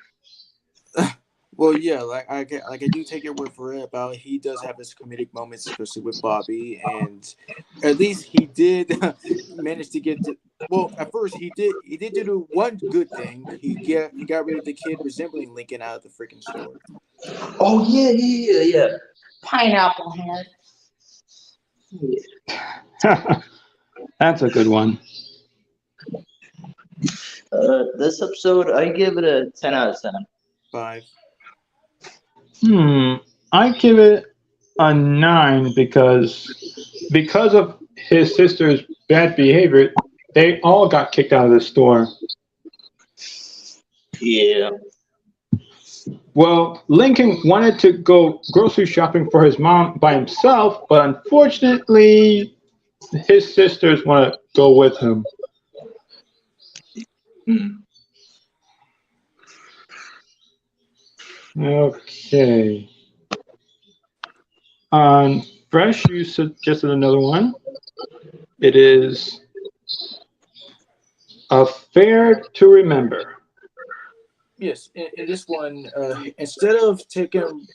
Well, yeah, like I do take your word for it about he does have his comedic moments, especially with Bobby, and at least he did manage to get to. Well, at first he did do one good thing. He got rid of the kid resembling Lincoln out of the freaking store. Oh yeah. Pineapple head. That's a good one. This episode, I give it a 10 out of 10. 5. I give it a 9 because of his sister's bad behavior, they all got kicked out of the store. Yeah. Well, Lincoln wanted to go grocery shopping for his mom by himself, but unfortunately, his sisters want to go with him. Okay. On Fresh, you suggested another one. It is A Fair to Remember. Yes, in this one, instead of taking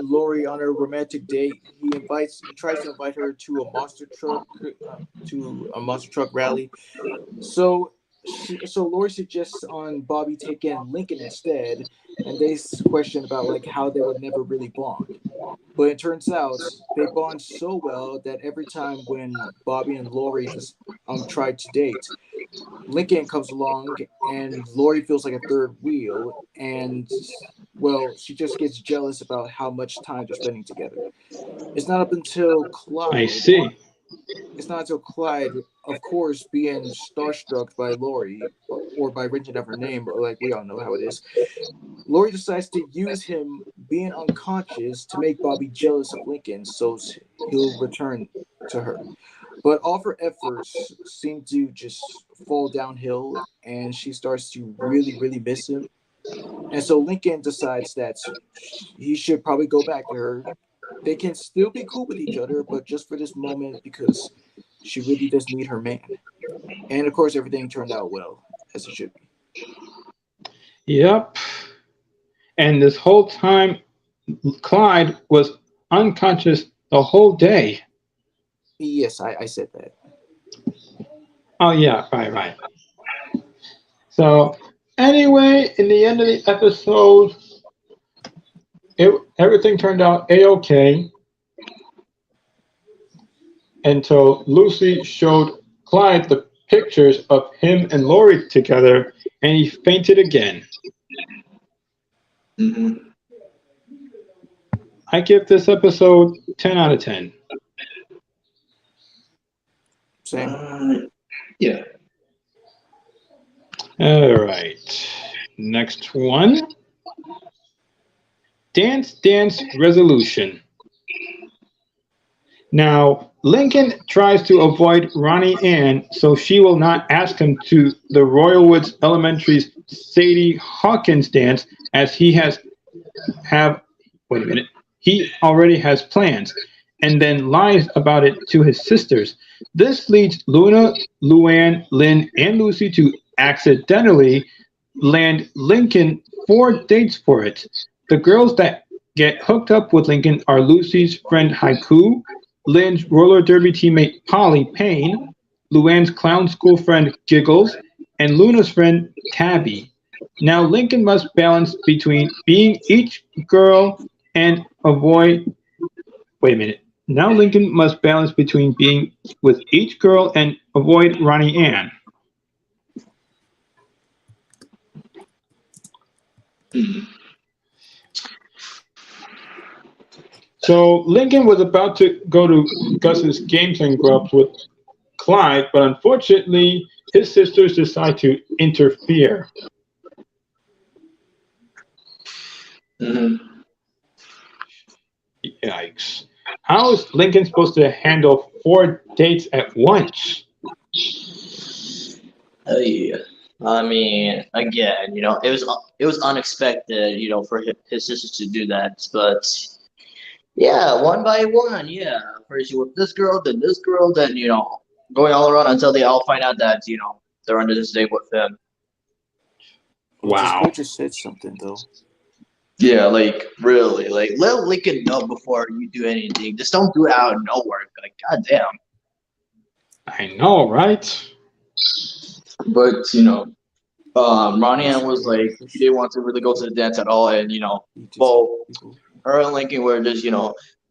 Lori on a romantic date, he tries to invite her to a monster truck rally. So Lori suggests on Bobby taking Lincoln instead, and they question about like how they would never really bond. But it turns out they bond so well that every time when Bobby and Lori just try to date, Lincoln comes along and Lori feels like a third wheel, and well, she just gets jealous about how much time they're spending together. It's not up until I Clyde see. it's not until Clyde, of course, being starstruck by Lori or by mention of her name, like we all know how it is, Lori decides to use him being unconscious to make Bobby jealous of Lincoln so he'll return to her. But all of her efforts seem to just fall downhill and she starts to really, really miss him. And so Lincoln decides that he should probably go back to her. They can still be cool with each other, but just for this moment because she really does need her man. And of course, everything turned out well, as it should be. Yep. And this whole time, Clyde was unconscious the whole day. Yes, I said that. Oh, yeah, right, right. So, anyway, in the end of the episode, everything turned out a-okay until Lucy showed Clyde the pictures of him and Lori together, and he fainted again. Mm-hmm. I give this episode 10 out of 10. Same. Yeah. All right. Next one. Dance Dance Resolution. Now, Lincoln tries to avoid Ronnie Ann so she will not ask him to the Royal Woods Elementary's Sadie Hawkins dance as wait a minute. He already has plans and then lies about it to his sisters. This leads Luna, Luann, Lynn, and Lucy to accidentally land Lincoln 4 dates for it. The girls that get hooked up with Lincoln are Lucy's friend Haiku, Lynn's roller derby teammate Polly Payne, Luann's clown school friend Giggles, and Luna's friend Tabby. Now Lincoln must balance between being each girl and avoid. Wait a minute. Now Lincoln must balance between being with each girl and avoid Ronnie Ann. So Lincoln was about to go to Gus's Games and Grubs with Clyde, but unfortunately his sisters decide to interfere. Mm-hmm. Yikes. How is Lincoln supposed to handle 4 dates at once? Yeah. I mean, again, it was unexpected, for his sisters to do that, but yeah, one by one, yeah. First you with this girl, then this girl, then going all around until they all find out that they're under this date with him. Well, this Wow. boy just said something though. Yeah, like really, like let Lincoln know before you do anything. Just don't do it out of nowhere. Like, goddamn. I know, right? But Ronnie Ann was like she didn't want to really go to the dance at all, and both her and Lincoln were just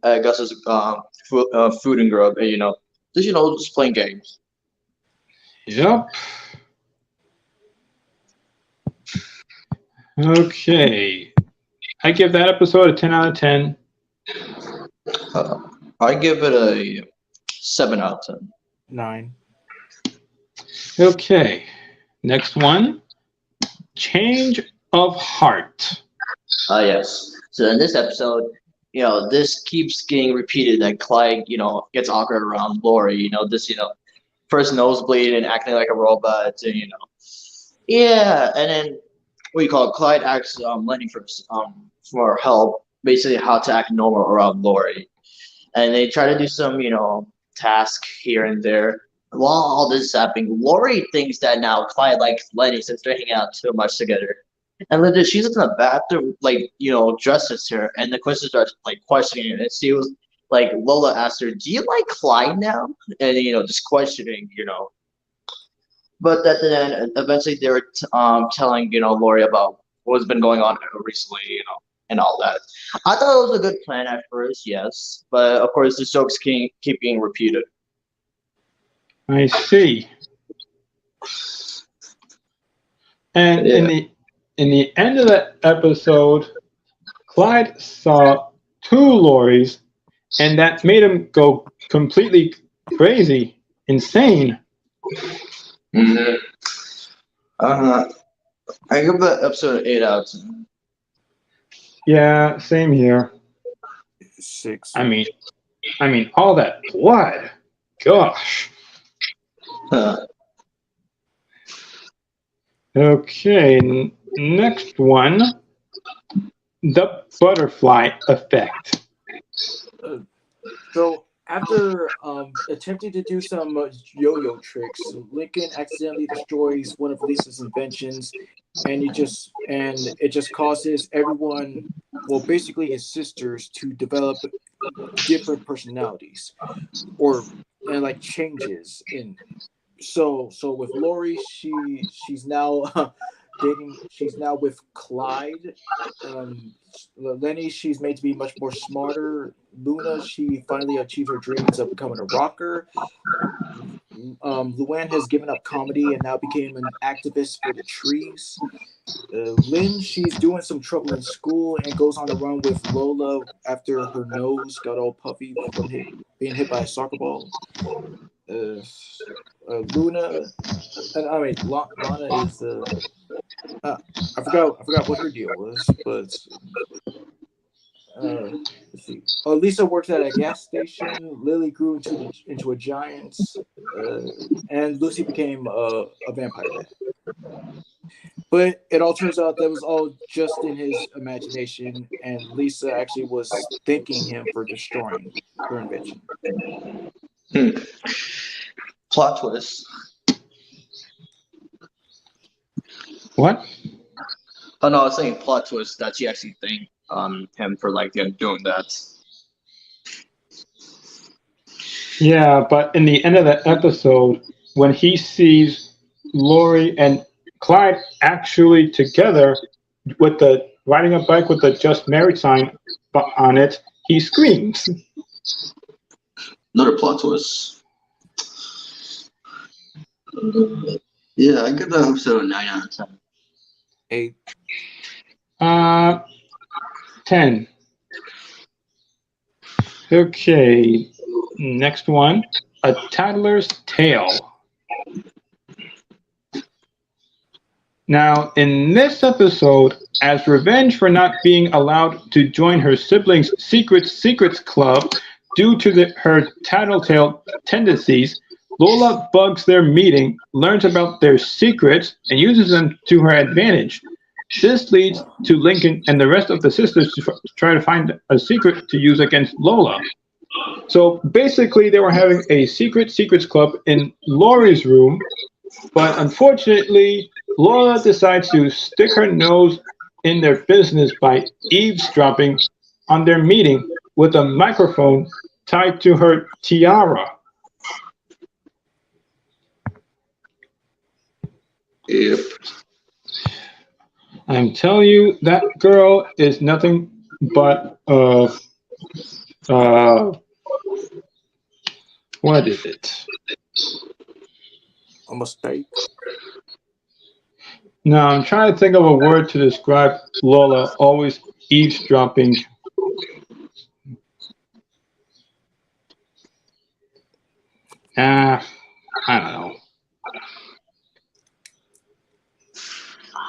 at Gus's food and grub, and just playing games. Yep. Okay. I give that episode a 10 out of 10. I give it a 7 out of 10. 9. Okay. Next one. Change of heart. Yes. So in this episode, this keeps getting repeated that Clyde, gets awkward around Lori. First nosebleed and acting like a robot, and yeah, and then what do you call it? Clyde asks Lenny for help, basically how to act normal around Lori, and they try to do some task here and there. While all this is happening, Lori thinks that now Clyde likes Lenny since they're hanging out too much together. And then she's in the bathroom, like, dressed as her, and the question starts, like, questioning her. And she was, like, Lola asked her, do you like Clyde now? And, just questioning, But at the end, eventually they were telling, Lori about what's been going on recently, and all that. I thought it was a good plan at first, yes, but of course the jokes keep being repeated. I see. And Yeah. in the end of that episode, Clyde saw two lorries, and that made him go completely crazy, insane. Mhm. Uh, I give the episode 8 out of 10. Yeah, same here. 6. I mean, all that blood. Gosh. Huh. Okay, next one, the butterfly effect. So after attempting to do some yo-yo tricks, Lincoln accidentally destroys one of Lisa's inventions, and it just causes everyone, well, basically his sisters, to develop different personalities, and like changes in. So with Lori, she's now she's now with Clyde. Lenny, she's made to be much more smarter. Luna, she finally achieved her dreams of becoming a rocker. Luann has given up comedy and now became an activist for the trees. Lynn, she's doing some trouble in school and goes on a run with Lola after her nose got all puffy from being hit by a soccer ball. Luna, and Lana is I forgot what her deal was, but let's see. Oh, Lisa worked at a gas station. Lily grew into a giant, and Lucy became a vampire bat. But it all turns out that was all just in his imagination, and Lisa actually was thanking him for destroying her invention. Plot twist. What? Oh no, I was saying plot twist that she actually thanked him for doing that. Yeah, but in the end of that episode, when he sees Lori and Clyde actually together with the riding a bike with the "Just Married" sign on it, he screams. Another plot twist. Yeah, I give that episode a 9 out of 10. 8. 10. Okay, next one, a toddler's tale. Now, in this episode, as revenge for not being allowed to join her siblings' secrets club due to her tattletale tendencies, Lola bugs their meeting, learns about their secrets, and uses them to her advantage. This leads to Lincoln and the rest of the sisters to try to find a secret to use against Lola. So basically, they were having a secrets club in Lori's room, but unfortunately, Lola decides to stick her nose in their business by eavesdropping on their meeting with a microphone tied to her tiara. Yep. I'm telling you, that girl is nothing but what is it? A mistake. No, I'm trying to think of a word to describe Lola always eavesdropping. I don't know.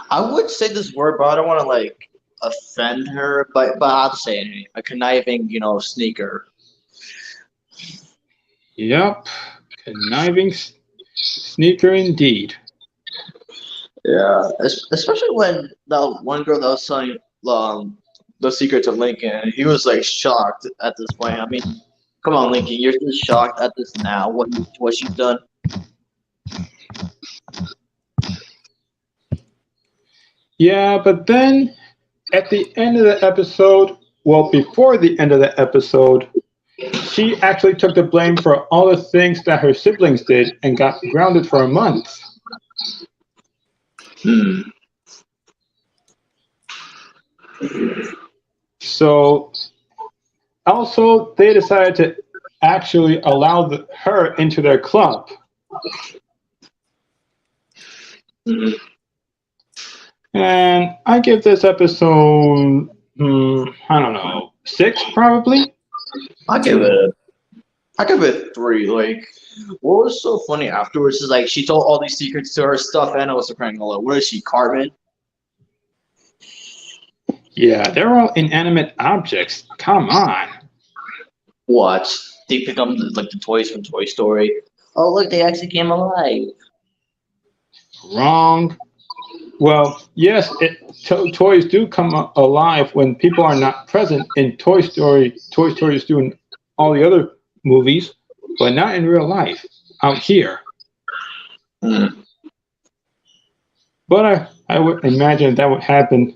I would say this word, but I don't want to offend her. But I'll have to say it anyway. A conniving, sneaker. Yep, conniving sneaker indeed. Yeah, especially when that one girl that was telling the secret to Lincoln, he was shocked at this point. I mean, come on, Lincoln, you're still shocked at this now. What she's done. Yeah, but then at the end of the episode, well, before the end of the episode, she actually took the blame for all the things that her siblings did and got grounded for a month. So also they decided to actually allow her into their club. Mhm. And I give this episode, I don't know, 6 probably. I give it. I give it 3. Like, what was so funny afterwards is like she told all these secrets to her stuffed animals to Granola. What is she, Carmen? Yeah, they're all inanimate objects. Come on. What? They become like the toys from Toy Story. Oh look, they actually came alive. Wrong. Well, yes, toys do come alive when people are not present in Toy Story. Toy Story is doing all the other movies, but not in real life out here. Mm. But I would imagine that would happen.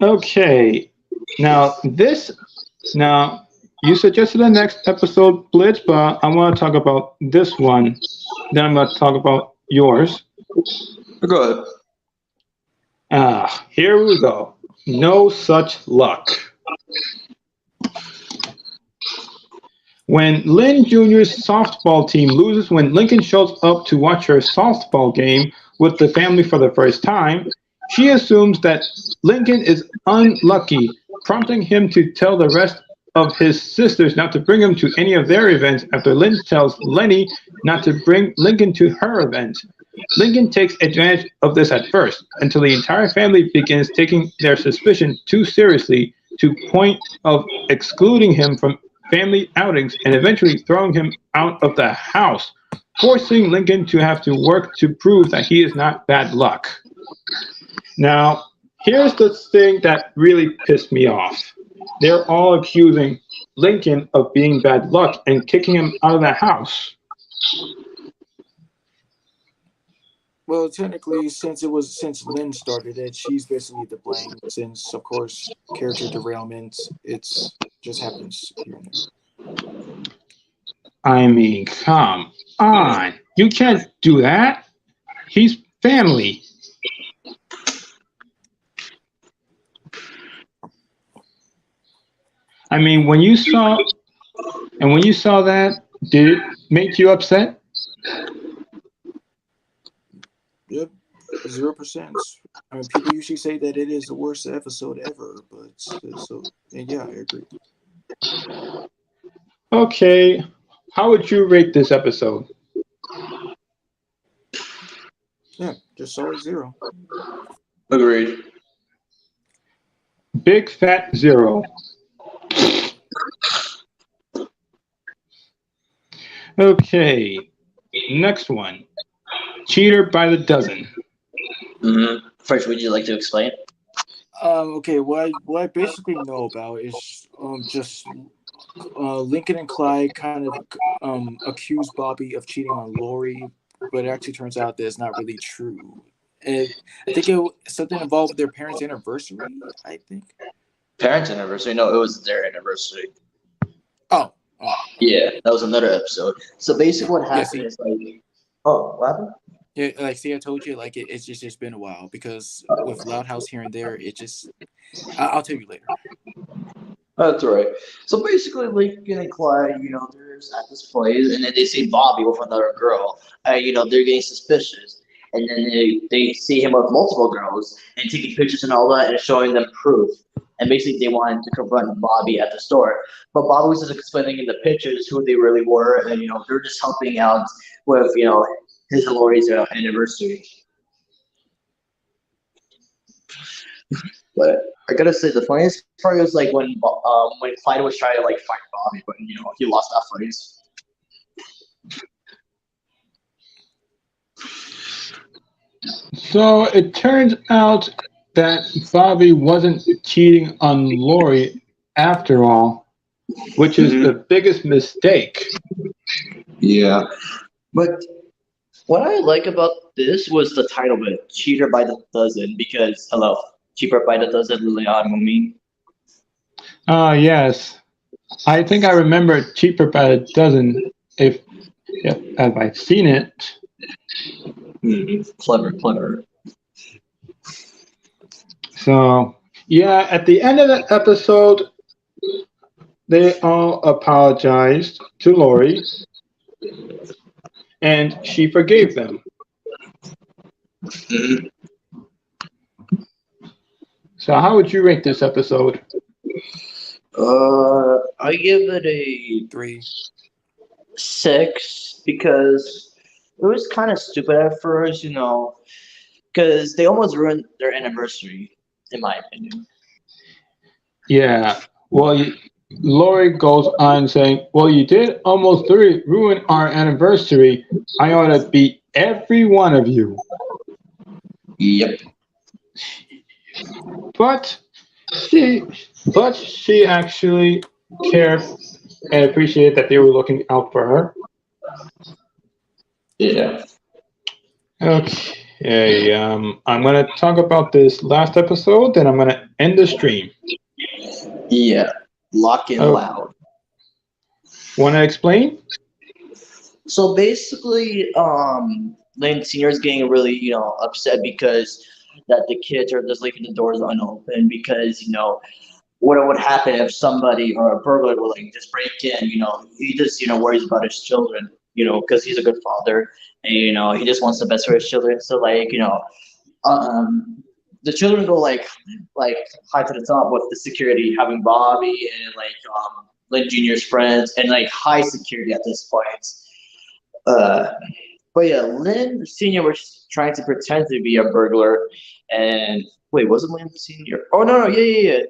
Okay, now you suggested the next episode, Blitz, but I want to talk about this one. Then I'm going to talk about yours. Good. Here we go. No such luck. When Lynn Jr.'s softball team loses when Lincoln shows up to watch her softball game with the family for the first time, she assumes that Lincoln is unlucky, prompting him to tell the rest of his sisters not to bring him to any of their events after Lynn tells Lenny not to bring Lincoln to her event. Lincoln takes advantage of this at first, until the entire family begins taking their suspicion too seriously to point of excluding him from family outings and eventually throwing him out of the house, forcing Lincoln to have to work to prove that he is not bad luck. Now, here's the thing that really pissed me off. They're all accusing Lincoln of being bad luck and kicking him out of the house. Well, technically, since Lynn started it, she's basically to blame. Since, of course, character derailment, it's just happens here and there. I mean, come on. You can't do that. He's family. I mean, when you saw that, did it make you upset? Yep, 0%. I mean, people usually say that it is the worst episode ever, but so and yeah, I agree. Okay, how would you rate this episode? Yeah, just solid 0. Agreed. Big fat 0. Okay, next one. Cheater by the dozen. Mm-hmm. First, would you like to explain? Okay, what I basically know about is just Lincoln and Clyde kind of accused Bobby of cheating on Lori, but it actually turns out that it's not really true. I think something involved with their parents' anniversary. I think. Parents' anniversary? No, it was their anniversary. Oh. Yeah, that was another episode. So basically, what happened is like, oh, what happened? Yeah, like see, I told you, like it's just been a while because with Loud House here and there, it just. I'll tell you later. That's right. So basically, Lincoln and Clyde, they're at this place, and then they see Bobby with another girl. They're getting suspicious, and then they see him with multiple girls and taking pictures and all that, and showing them proof. And basically, they wanted to confront Bobby at the store, but Bobby was just explaining in the pictures who they really were, and they're just helping out with his and Lori's anniversary. But I gotta say, the funniest part was like when Clyde was trying to like fight Bobby, but he lost that fight. So it turns out that Bobby wasn't cheating on Lori after all, which is the biggest mistake. Yeah. But what I like about this was the title of it, Cheater by the Dozen, because, hello, Cheaper by the Dozen, Leon Mumin. Yes. I think I remember Cheaper by the Dozen if I've seen it. Clever. So, yeah, at the end of the episode, they all apologized to Lori, and she forgave them. Mhm. So, how would you rate this episode? I give it a 3. 6 because it was kind of stupid at first, because they almost ruined their anniversary, in my opinion. Yeah, well, Lori goes on saying, "Well, you did almost ruin our anniversary. I ought to beat every one of you." Yep. But she, but she actually cared and appreciated that they were looking out for her. Yeah. Okay, I'm gonna talk about this last episode, then I'm gonna end the stream. Yeah. Lock in Oh, loud. wanna explain? So basically, Lane Senior is getting really, upset because that the kids are just leaving the doors unopened because, what would happen if somebody or a burglar would like just break in, he just, worries about his children, because he's a good father and, he just wants the best for his children. So like, the children go like high to the top with the security, having Bobby and like Lynn Junior's friends and like high security at this point. Uh, but yeah, Lynn Senior was trying to pretend to be a burglar, and wait, was it Lynn Senior? Oh no, yeah.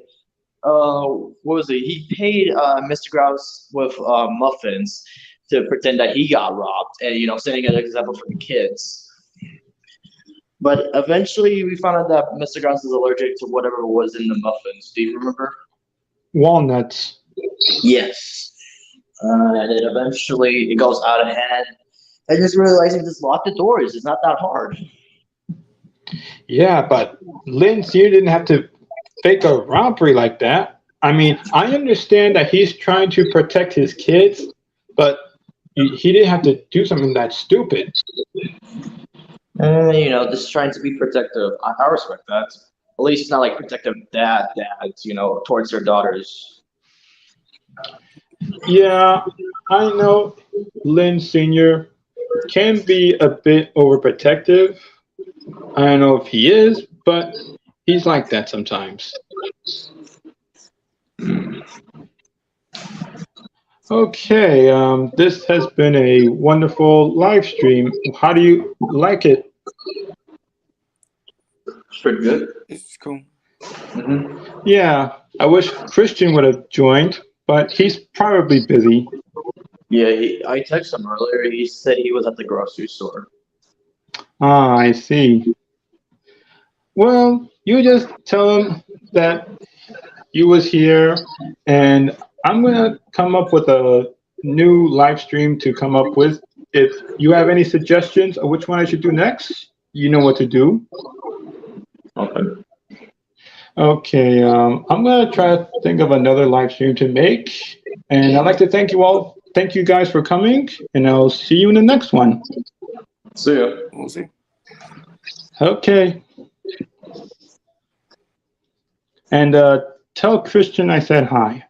What was it? He paid Mr. Grouse with muffins to pretend that he got robbed, and setting an example for the kids. But eventually, we found out that Mr. Grouse is allergic to whatever was in the muffins. Do you remember? Walnuts. Yes. And then eventually, it goes out of hand. And just realizing just lock the doors. It's not that hard. Yeah, but Lynn Sear didn't have to fake a robbery like that. I mean, I understand that he's trying to protect his kids, but he didn't have to do something that stupid. Just trying to be protective. I respect that. At least it's not like protective dads, towards their daughters. Yeah, I know Lynn Sr. can be a bit overprotective. I don't know if he is, but he's like that sometimes. Okay, this has been a wonderful live stream. How do you like it? It's pretty good. It's cool. Mm-hmm. Yeah, I wish Christian would have joined, but he's probably busy. Yeah, I texted him earlier. He said he was at the grocery store. Ah, I see. Well, you just tell him that you was here, and I'm gonna come up with a new live stream to come up with. If you have any suggestions of which one I should do next, you know what to do. Okay. Okay, I'm gonna try to think of another live stream to make, and I'd like to thank you guys for coming, and I'll see you in the next one. See ya. We'll see. Okay. And tell Christian I said hi.